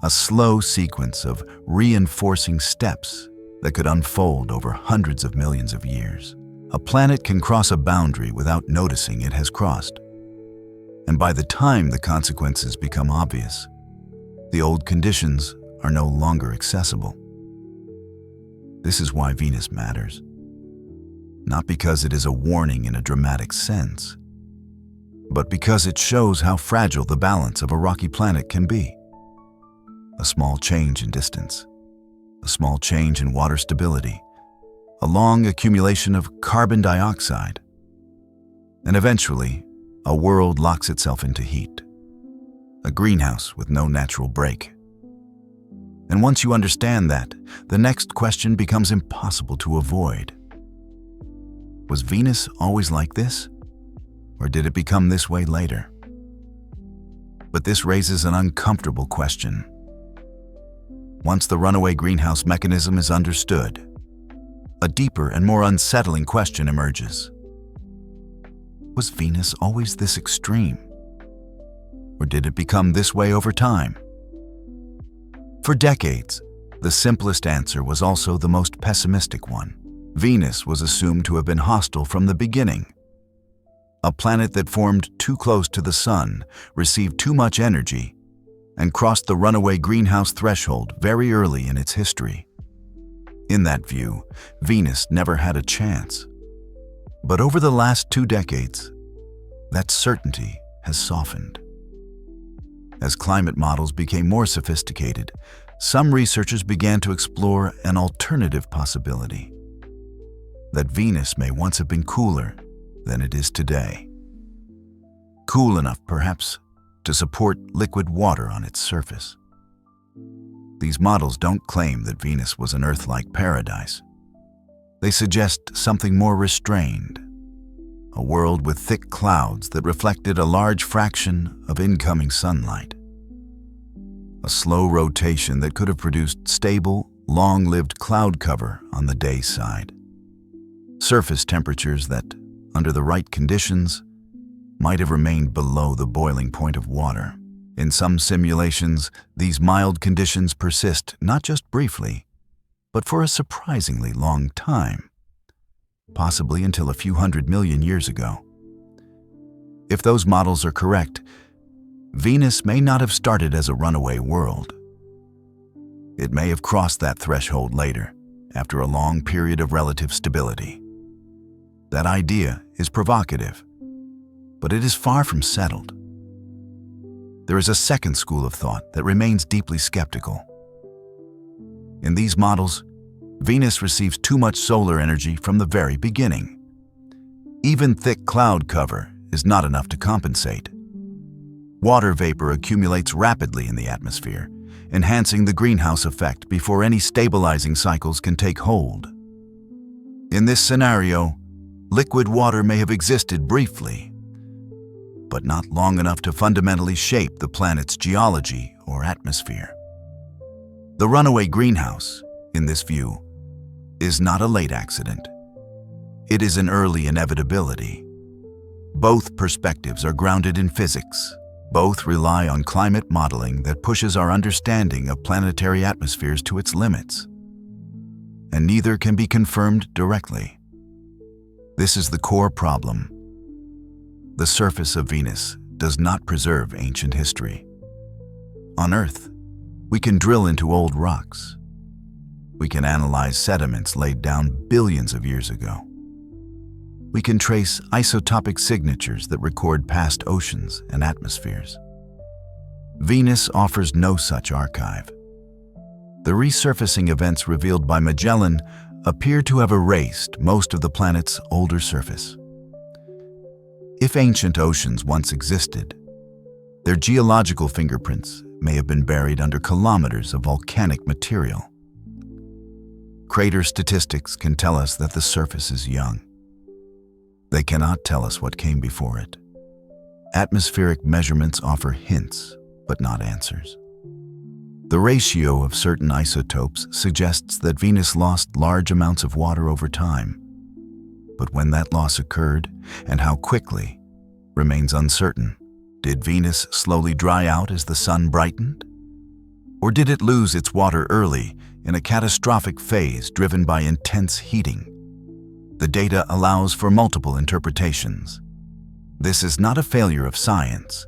a slow sequence of reinforcing steps that could unfold over hundreds of millions of years. A planet can cross a boundary without noticing it has crossed. And by the time the consequences become obvious, the old conditions are no longer accessible. This is why Venus matters. Not because it is a warning in a dramatic sense, but because it shows how fragile the balance of a rocky planet can be. A small change in distance, a small change in water stability, a long accumulation of carbon dioxide, and eventually, a world locks itself into heat, a greenhouse with no natural break. And once you understand that, the next question becomes impossible to avoid. Was Venus always like this? Or did it become this way later? But this raises an uncomfortable question. Once the runaway greenhouse mechanism is understood, a deeper and more unsettling question emerges. Was Venus always this extreme? Or did it become this way over time? For decades, the simplest answer was also the most pessimistic one. Venus was assumed to have been hostile from the beginning. A planet that formed too close to the Sun, received too much energy, and crossed the runaway greenhouse threshold very early in its history. In that view, Venus never had a chance. But over the last 2 decades, that certainty has softened. As climate models became more sophisticated, some researchers began to explore an alternative possibility: that Venus may once have been cooler than it is today. Cool enough, perhaps, to support liquid water on its surface. These models don't claim that Venus was an Earth-like paradise. They suggest something more restrained, a world with thick clouds that reflected a large fraction of incoming sunlight. A slow rotation that could have produced stable, long-lived cloud cover on the day side. Surface temperatures that, under the right conditions, might have remained below the boiling point of water. In some simulations, these mild conditions persist not just briefly, but for a surprisingly long time, possibly until a few 100 million years ago. If those models are correct, Venus may not have started as a runaway world. It may have crossed that threshold later, after a long period of relative stability. That idea is provocative, but it is far from settled. There is a second school of thought that remains deeply skeptical. In these models, Venus receives too much solar energy from the very beginning. Even thick cloud cover is not enough to compensate. Water vapor accumulates rapidly in the atmosphere, enhancing the greenhouse effect before any stabilizing cycles can take hold. In this scenario, liquid water may have existed briefly, but not long enough to fundamentally shape the planet's geology or atmosphere. The runaway greenhouse, in this view, is not a late accident. It is an early inevitability. Both perspectives are grounded in physics. Both rely on climate modeling that pushes our understanding of planetary atmospheres to its limits. And neither can be confirmed directly. This is the core problem. The surface of Venus does not preserve ancient history. On Earth, we can drill into old rocks. We can analyze sediments laid down billions of years ago. We can trace isotopic signatures that record past oceans and atmospheres. Venus offers no such archive. The resurfacing events revealed by Magellan appear to have erased most of the planet's older surface. If ancient oceans once existed, their geological fingerprints may have been buried under kilometers of volcanic material. Crater statistics can tell us that the surface is young. They cannot tell us what came before it. Atmospheric measurements offer hints, but not answers. The ratio of certain isotopes suggests that Venus lost large amounts of water over time. But when that loss occurred, and how quickly, remains uncertain. Did Venus slowly dry out as the sun brightened? Or did it lose its water early in a catastrophic phase driven by intense heating? The data allows for multiple interpretations. This is not a failure of science.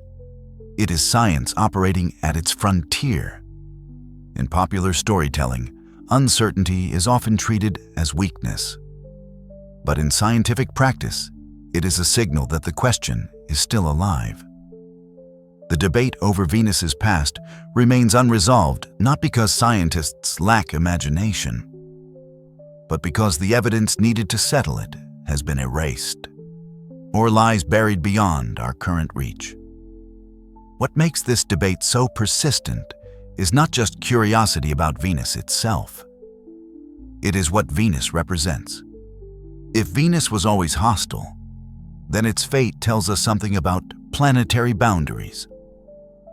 It is science operating at its frontier. In popular storytelling, uncertainty is often treated as weakness. But in scientific practice, it is a signal that the question is still alive. The debate over Venus's past remains unresolved not because scientists lack imagination, but because the evidence needed to settle it has been erased, or lies buried beyond our current reach. What makes this debate so persistent is not just curiosity about Venus itself. It is what Venus represents. If Venus was always hostile, then its fate tells us something about planetary boundaries,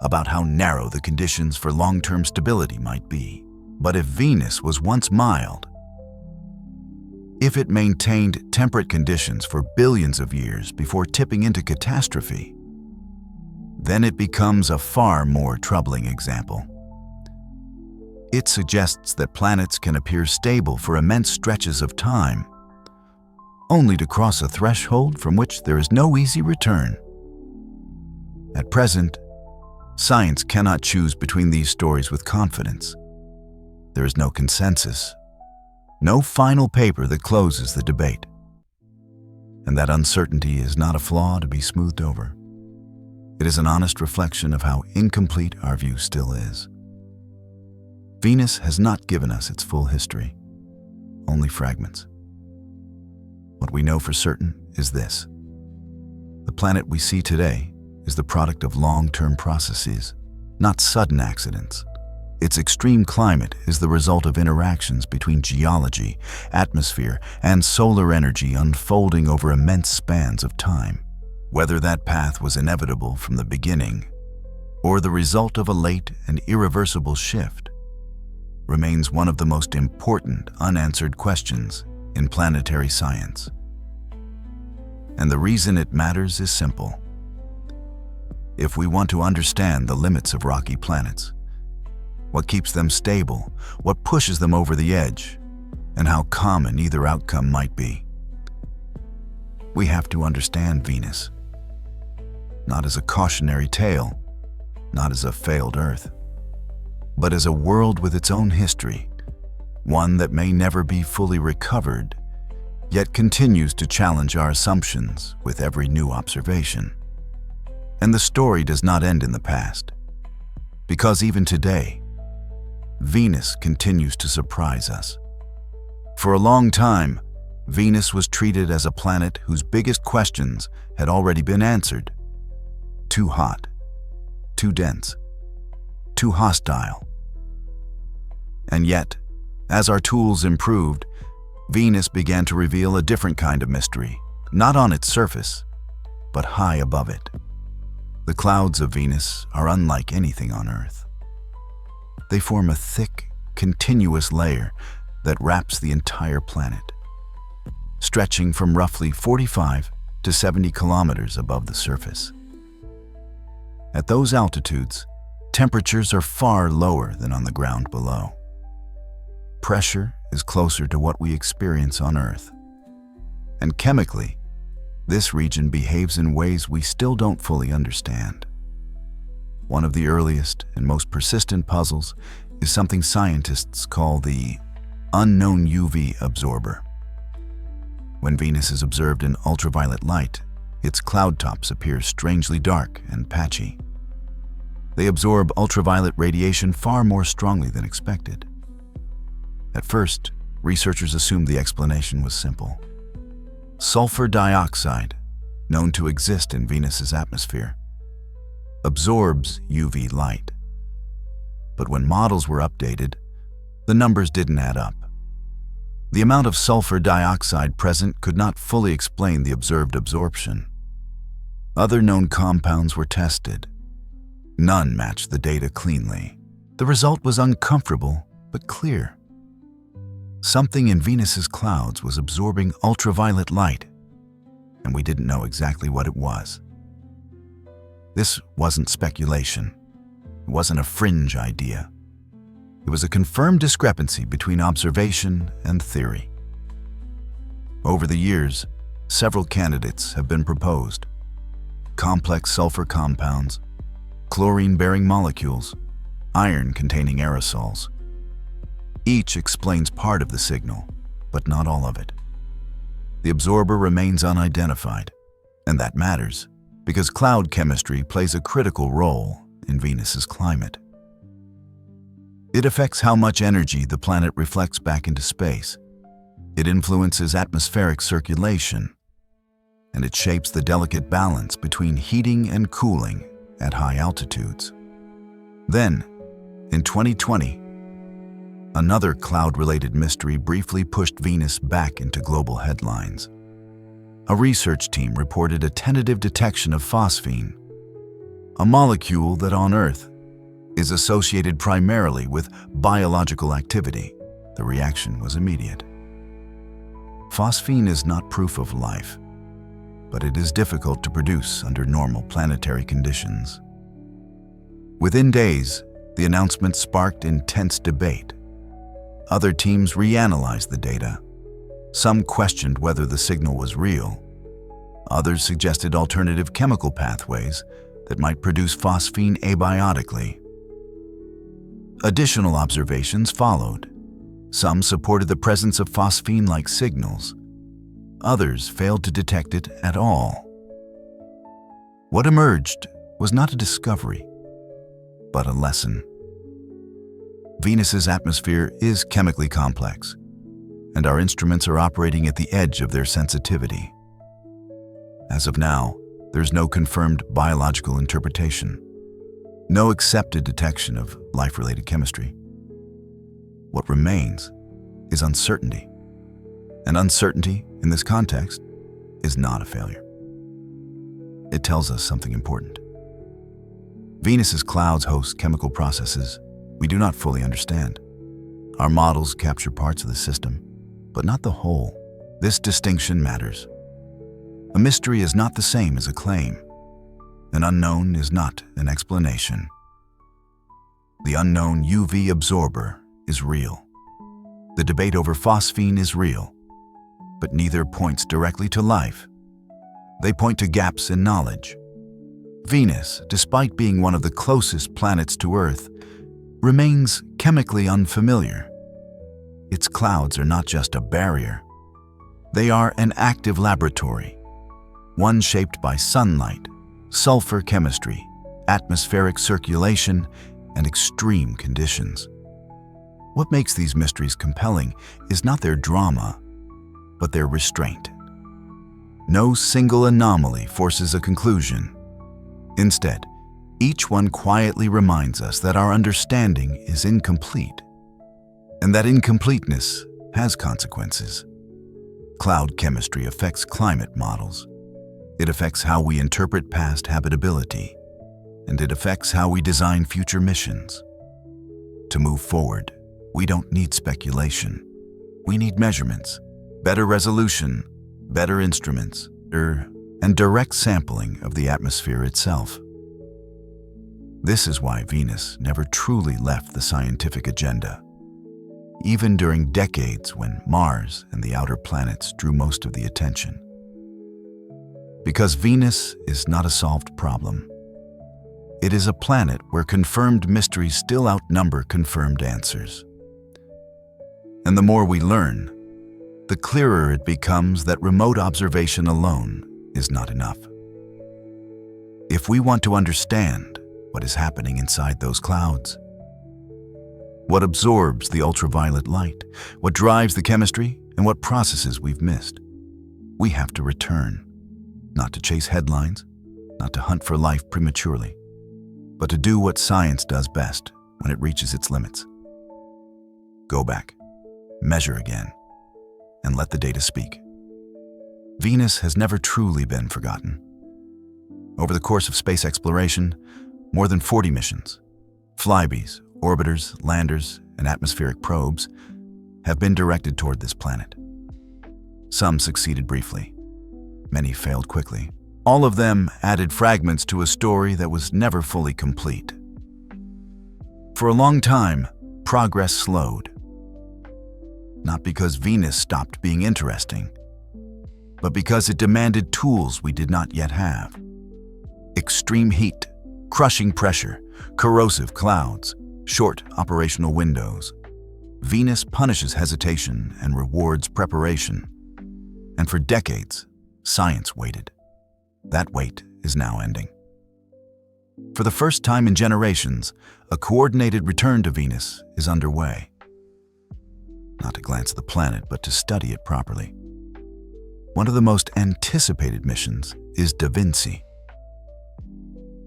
about how narrow the conditions for long-term stability might be. But if Venus was once mild, if it maintained temperate conditions for billions of years before tipping into catastrophe, then it becomes a far more troubling example. It suggests that planets can appear stable for immense stretches of time, only to cross a threshold from which there is no easy return. At present, science cannot choose between these stories with confidence. There is no consensus, no final paper that closes the debate. And that uncertainty is not a flaw to be smoothed over. It is an honest reflection of how incomplete our view still is. Venus has not given us its full history, only fragments. What we know for certain is this: the planet we see today is the product of long-term processes, not sudden accidents. Its extreme climate is the result of interactions between geology, atmosphere, and solar energy unfolding over immense spans of time. Whether that path was inevitable from the beginning or the result of a late and irreversible shift remains one of the most important unanswered questions in planetary science. And the reason it matters is simple. If we want to understand the limits of rocky planets, what keeps them stable, what pushes them over the edge, and how common either outcome might be, we have to understand Venus. Not as a cautionary tale, not as a failed Earth, but as a world with its own history, one that may never be fully recovered, yet continues to challenge our assumptions with every new observation. And the story does not end in the past, because even today, Venus continues to surprise us. For a long time, Venus was treated as a planet whose biggest questions had already been answered. Too hot, too dense, too hostile. And yet, as our tools improved, Venus began to reveal a different kind of mystery, not on its surface, but high above it. The clouds of Venus are unlike anything on Earth. They form a thick, continuous layer that wraps the entire planet, stretching from roughly 45 to 70 kilometers above the surface. At those altitudes, temperatures are far lower than on the ground below. Pressure is closer to what we experience on Earth. And chemically, this region behaves in ways we still don't fully understand. One of the earliest and most persistent puzzles is something scientists call the unknown UV absorber. When Venus is observed in ultraviolet light, its cloud tops appear strangely dark and patchy. They absorb ultraviolet radiation far more strongly than expected. At first, researchers assumed the explanation was simple. Sulfur dioxide, known to exist in Venus's atmosphere, absorbs UV light. But when models were updated, the numbers didn't add up. The amount of sulfur dioxide present could not fully explain the observed absorption. Other known compounds were tested. None matched the data cleanly. The result was uncomfortable, but clear. Something in Venus's clouds was absorbing ultraviolet light, and we didn't know exactly what it was. This wasn't speculation. It wasn't a fringe idea. It was a confirmed discrepancy between observation and theory. Over the years, several candidates have been proposed. Complex sulfur compounds, chlorine-bearing molecules, iron-containing aerosols. Each explains part of the signal, but not all of it. The absorber remains unidentified, and that matters because cloud chemistry plays a critical role in Venus's climate. It affects how much energy the planet reflects back into space, It influences atmospheric circulation, and it shapes the delicate balance between heating and cooling at high altitudes. Then, in 2020, another cloud-related mystery briefly pushed Venus back into global headlines. A research team reported a tentative detection of phosphine, a molecule that on Earth is associated primarily with biological activity. The reaction was immediate. Phosphine is not proof of life, but it is difficult to produce under normal planetary conditions. Within days, the announcement sparked intense debate. Other teams reanalyzed the data. Some questioned whether the signal was real. Others suggested alternative chemical pathways that might produce phosphine abiotically. Additional observations followed. Some supported the presence of phosphine-like signals. Others failed to detect it at all. What emerged was not a discovery, but a lesson. Venus's atmosphere is chemically complex, and our instruments are operating at the edge of their sensitivity. As of now, there's no confirmed biological interpretation, no accepted detection of life-related chemistry. What remains is uncertainty, and uncertainty in this context is not a failure. It tells us something important. Venus's clouds host chemical processes we do not fully understand. Our models capture parts of the system, but not the whole. This distinction matters. A mystery is not the same as a claim. An unknown is not an explanation. The unknown UV absorber is real. The debate over phosphine is real, but neither points directly to life. They point to gaps in knowledge. Venus, despite being one of the closest planets to Earth, remains chemically unfamiliar. Its clouds are not just a barrier. They are an active laboratory, one shaped by sunlight, sulfur chemistry, atmospheric circulation, and extreme conditions. What makes these mysteries compelling is not their drama, but their restraint. No single anomaly forces a conclusion. Instead, each one quietly reminds us that our understanding is incomplete, and that incompleteness has consequences. Cloud chemistry affects climate models. It affects how we interpret past habitability, and it affects how we design future missions. To move forward, we don't need speculation. We need measurements, better resolution, better instruments, and direct sampling of the atmosphere itself. This is why Venus never truly left the scientific agenda, even during decades when Mars and the outer planets drew most of the attention. Because Venus is not a solved problem. It is a planet where confirmed mysteries still outnumber confirmed answers. And the more we learn, the clearer it becomes that remote observation alone is not enough. If we want to understand what is happening inside those clouds, what absorbs the ultraviolet light, what drives the chemistry, and what processes we've missed, we have to return, not to chase headlines, not to hunt for life prematurely, but to do what science does best when it reaches its limits. Go back, measure again, and let the data speak. Venus has never truly been forgotten. Over the course of space exploration, more than 40 missions, flybies, orbiters, landers, and atmospheric probes have been directed toward this planet. Some succeeded briefly. Many failed quickly. All of them added fragments to a story that was never fully complete. For a long time, progress slowed. Not because Venus stopped being interesting, but because it demanded tools we did not yet have. Extreme heat, crushing pressure, corrosive clouds, short operational windows. Venus punishes hesitation and rewards preparation. And for decades, science waited. That wait is now ending. For the first time in generations, a coordinated return to Venus is underway. not to glance at the planet, but to study it properly. One of the most anticipated missions is Da Vinci.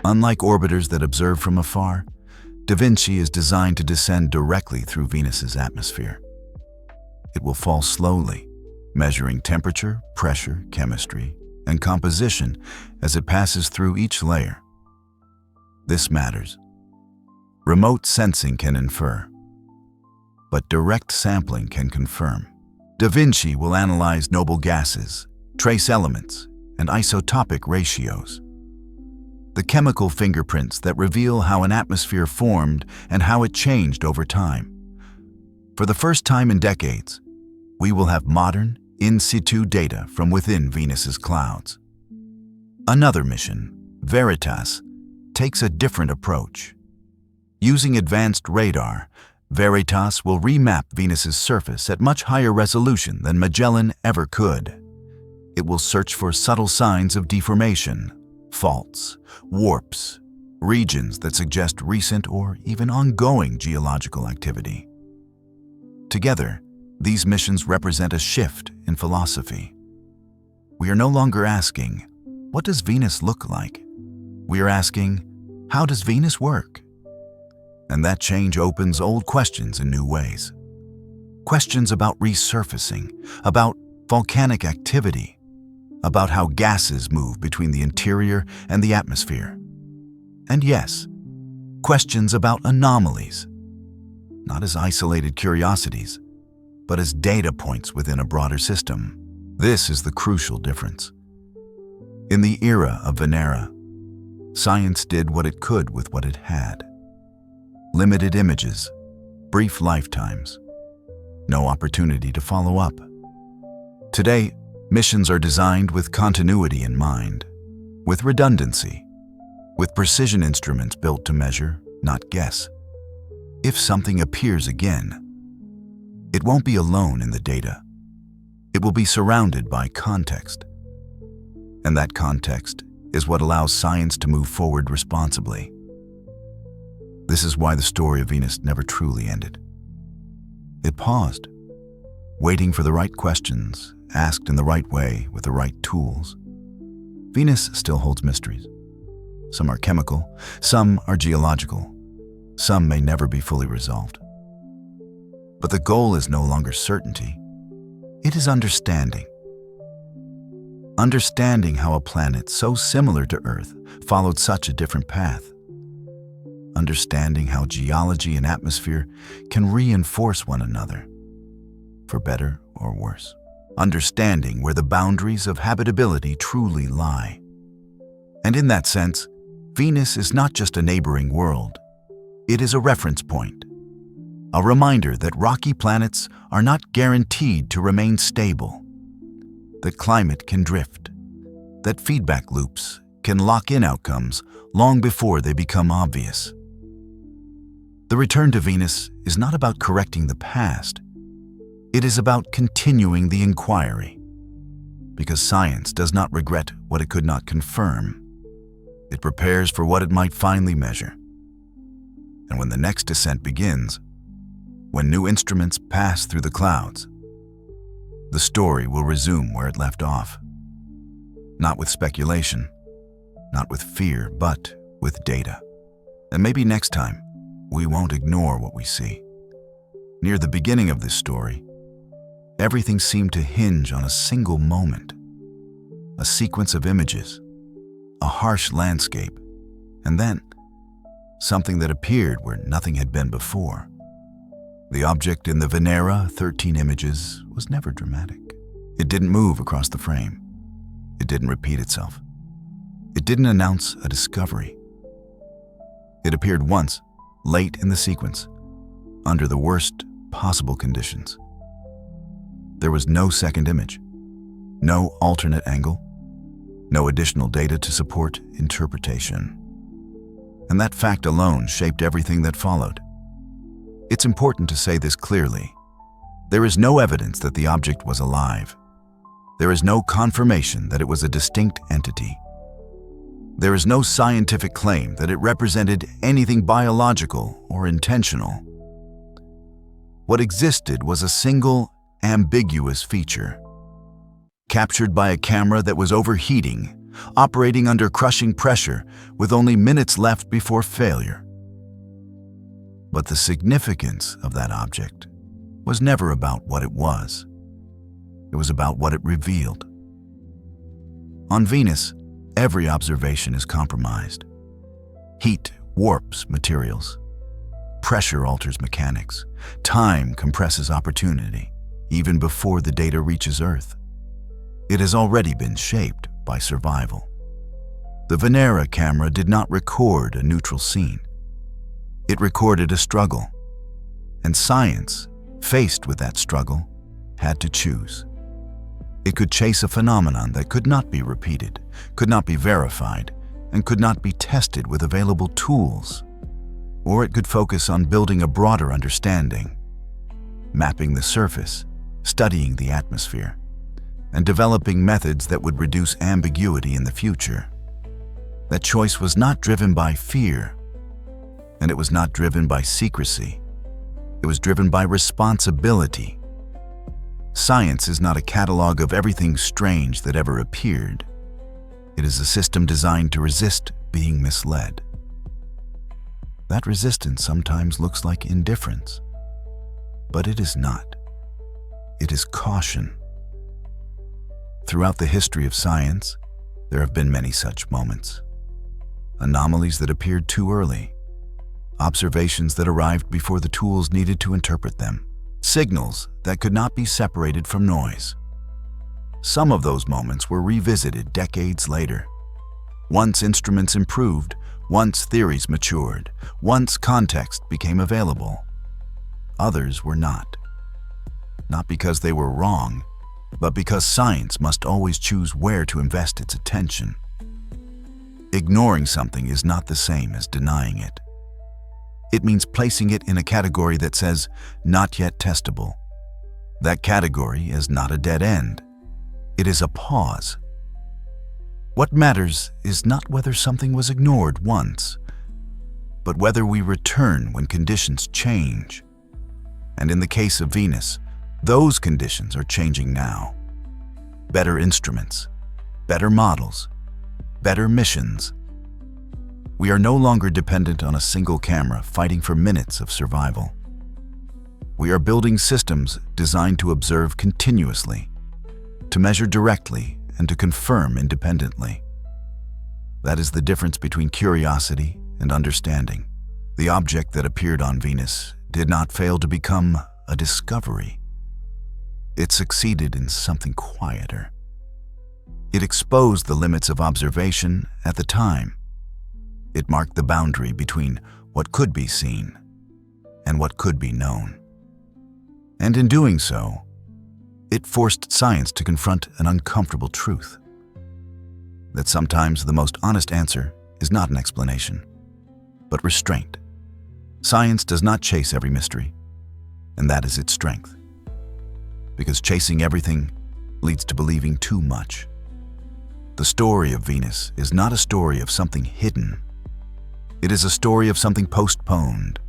Unlike orbiters that observe from afar, Da Vinci is designed to descend directly through Venus's atmosphere. It will fall slowly, measuring temperature, pressure, chemistry, and composition as it passes through each layer. This matters. Remote sensing can infer, but direct sampling can confirm. Da Vinci will analyze noble gases, trace elements, and isotopic ratios. The chemical fingerprints that reveal how an atmosphere formed and how it changed over time. For the first time in decades, we will have modern, in situ data from within Venus's clouds. Another mission, Veritas, takes a different approach. Using advanced radar, Veritas will remap Venus's surface at much higher resolution than Magellan ever could. It will search for subtle signs of deformation, faults, warps, regions that suggest recent or even ongoing geological activity. Together, these missions represent a shift in philosophy. We are no longer asking, what does Venus look like? We are asking, how does Venus work? And that change opens old questions in new ways. Questions about resurfacing, about volcanic activity, about how gases move between the interior and the atmosphere. And yes, questions about anomalies, not as isolated curiosities, but as data points within a broader system. This is the crucial difference. In the era of Venera, science did what it could with what it had. Limited images, brief lifetimes, no opportunity to follow up. Today, missions are designed with continuity in mind, with redundancy, with precision instruments built to measure, not guess. If something appears again, it won't be alone in the data. It will be surrounded by context. And that context is what allows science to move forward responsibly. This is why the story of Venus never truly ended. It paused, waiting for the right questions, asked in the right way with the right tools. Venus still holds mysteries. Some are chemical, some are geological, some may never be fully resolved. But the goal is no longer certainty. It is understanding. Understanding how a planet so similar to Earth followed such a different path. Understanding how geology and atmosphere can reinforce one another, for better or worse. Understanding where the boundaries of habitability truly lie. And in that sense, Venus is not just a neighboring world. It is a reference point, a reminder that rocky planets are not guaranteed to remain stable, that climate can drift, that feedback loops can lock in outcomes long before they become obvious. The return to Venus is not about correcting the past. It is about continuing the inquiry, because science does not regret what it could not confirm. It prepares for what it might finally measure. And when the next descent begins, when new instruments pass through the clouds, the story will resume where it left off. Not with speculation, not with fear, but with data. And maybe next time, we won't ignore what we see. Near the beginning of this story, everything seemed to hinge on a single moment, a sequence of images, a harsh landscape, and then something that appeared where nothing had been before. The object in the Venera 13 images was never dramatic. It didn't move across the frame. It didn't repeat itself. It didn't announce a discovery. It appeared once, late in the sequence, under the worst possible conditions. There was no second image, no alternate angle, no additional data to support interpretation. And that fact alone shaped everything that followed. It's important to say this clearly. There is no evidence that the object was alive. There is no confirmation that it was a distinct entity. There is no scientific claim that it represented anything biological or intentional. What existed was a single, ambiguous feature, captured by a camera that was overheating, operating under crushing pressure with only minutes left before failure. But the significance of that object was never about what it was. It was about what it revealed. On Venus, every observation is compromised. Heat warps materials. Pressure alters mechanics. Time compresses opportunity, even before the data reaches Earth. It has already been shaped by survival. The Venera camera did not record a neutral scene. It recorded a struggle. And science, faced with that struggle, had to choose. It could chase a phenomenon that could not be repeated, could not be verified, and could not be tested with available tools. Or it could focus on building a broader understanding, mapping the surface, studying the atmosphere, and developing methods that would reduce ambiguity in the future. That choice was not driven by fear, and it was not driven by secrecy. It was driven by responsibility. Science is not a catalog of everything strange that ever appeared. It is a system designed to resist being misled. That resistance sometimes looks like indifference, but it is not. It is caution. Throughout the history of science, there have been many such moments. Anomalies that appeared too early, observations that arrived before the tools needed to interpret them, signals that could not be separated from noise. Some of those moments were revisited decades later. Once instruments improved, once theories matured, once context became available. Others were not. Not because they were wrong, but because science must always choose where to invest its attention. Ignoring something is not the same as denying it. It means placing it in a category that says, not yet testable. That category is not a dead end. It is a pause. What matters is not whether something was ignored once, but whether we return when conditions change. And in the case of Venus, those conditions are changing now. Better instruments, better models, better missions. We are no longer dependent on a single camera fighting for minutes of survival. We are building systems designed to observe continuously, to measure directly, and to confirm independently. That is the difference between curiosity and understanding. The object that appeared on Venus did not fail to become a discovery. It succeeded in something quieter. It exposed the limits of observation at the time. It marked the boundary between what could be seen and what could be known. And in doing so, it forced science to confront an uncomfortable truth. That sometimes the most honest answer is not an explanation, but restraint. Science does not chase every mystery, and that is its strength. Because chasing everything leads to believing too much. The story of Venus is not a story of something hidden. It is a story of something postponed.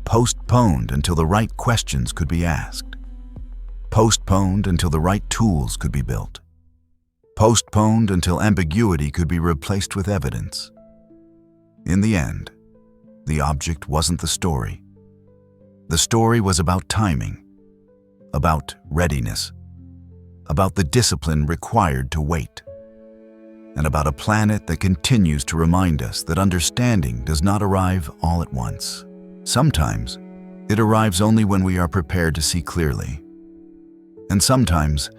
Postponed until the right questions could be asked. Postponed until the right tools could be built. Postponed until ambiguity could be replaced with evidence. In the end, the object wasn't the story. The story was about timing, about readiness, about the discipline required to wait, and about a planet that continues to remind us that understanding does not arrive all at once. Sometimes, it arrives only when we are prepared to see clearly. And sometimes,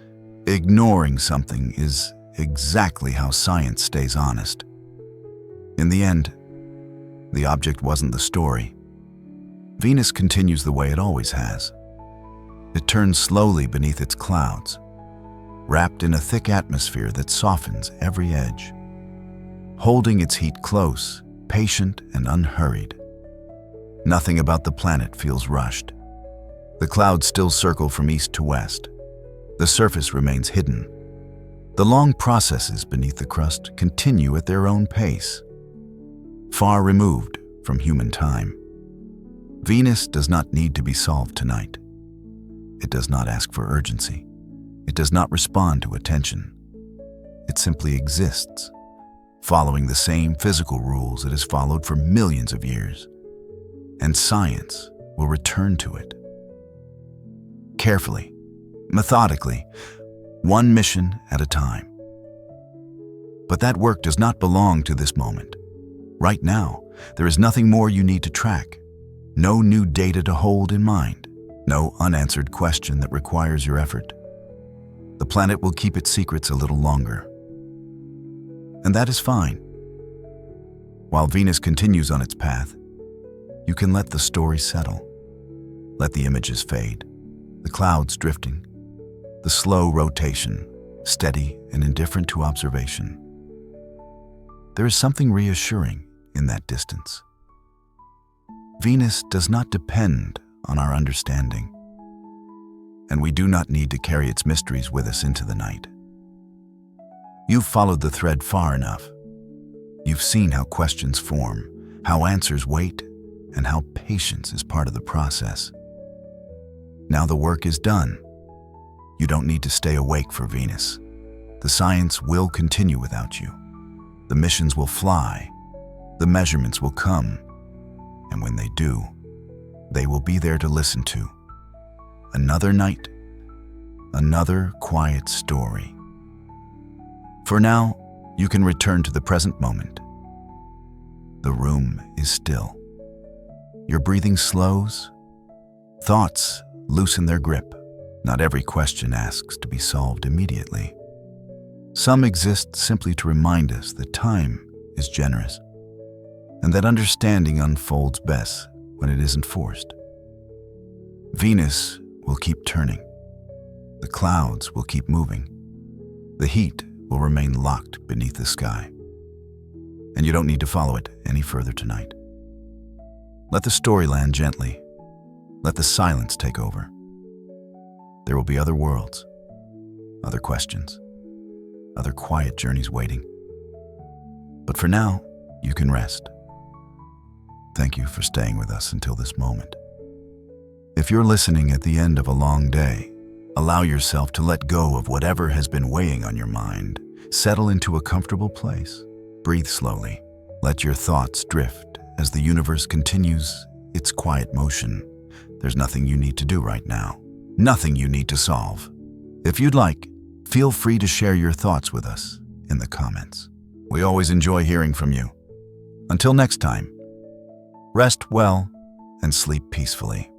ignoring something is exactly how science stays honest. In the end, the object wasn't the story. Venus continues the way it always has. It turns slowly beneath its clouds, wrapped in a thick atmosphere that softens every edge, holding its heat close, patient and unhurried. Nothing about the planet feels rushed. The clouds still circle from east to west. The surface remains hidden. The long processes beneath the crust continue at their own pace, far removed from human time. Venus does not need to be solved tonight. It does not ask for urgency. It does not respond to attention. It simply exists, following the same physical rules it has followed for millions of years. And science will return to it. Carefully, methodically, one mission at a time. But that work does not belong to this moment. Right now, there is nothing more you need to track, no new data to hold in mind, no unanswered question that requires your effort. The planet will keep its secrets a little longer. And that is fine. While Venus continues on its path, you can let the story settle. Let the images fade, the clouds drifting, the slow rotation, steady and indifferent to observation. There is something reassuring in that distance. Venus does not depend on our understanding, and we do not need to carry its mysteries with us into the night. You've followed the thread far enough. You've seen how questions form, how answers wait, and how patience is part of the process. Now the work is done. You don't need to stay awake for Venus. The science will continue without you. The missions will fly. The measurements will come. And when they do, they will be there to listen to. Another night, another quiet story. For now, you can return to the present moment. The room is still. Your breathing slows. Thoughts loosen their grip. Not every question asks to be solved immediately. Some exist simply to remind us that time is generous, and that understanding unfolds best when it isn't forced. Venus will keep turning. The clouds will keep moving. The heat will remain locked beneath the sky. And you don't need to follow it any further tonight. Let the story land gently. Let the silence take over. There will be other worlds, other questions, other quiet journeys waiting. But for now, you can rest. Thank you for staying with us until this moment. If you're listening at the end of a long day, allow yourself to let go of whatever has been weighing on your mind. Settle into a comfortable place. Breathe slowly. Let your thoughts drift as the universe continues its quiet motion. There's nothing you need to do right now. Nothing you need to solve. If you'd like, feel free to share your thoughts with us in the comments. We always enjoy hearing from you. Until next time, rest well and sleep peacefully.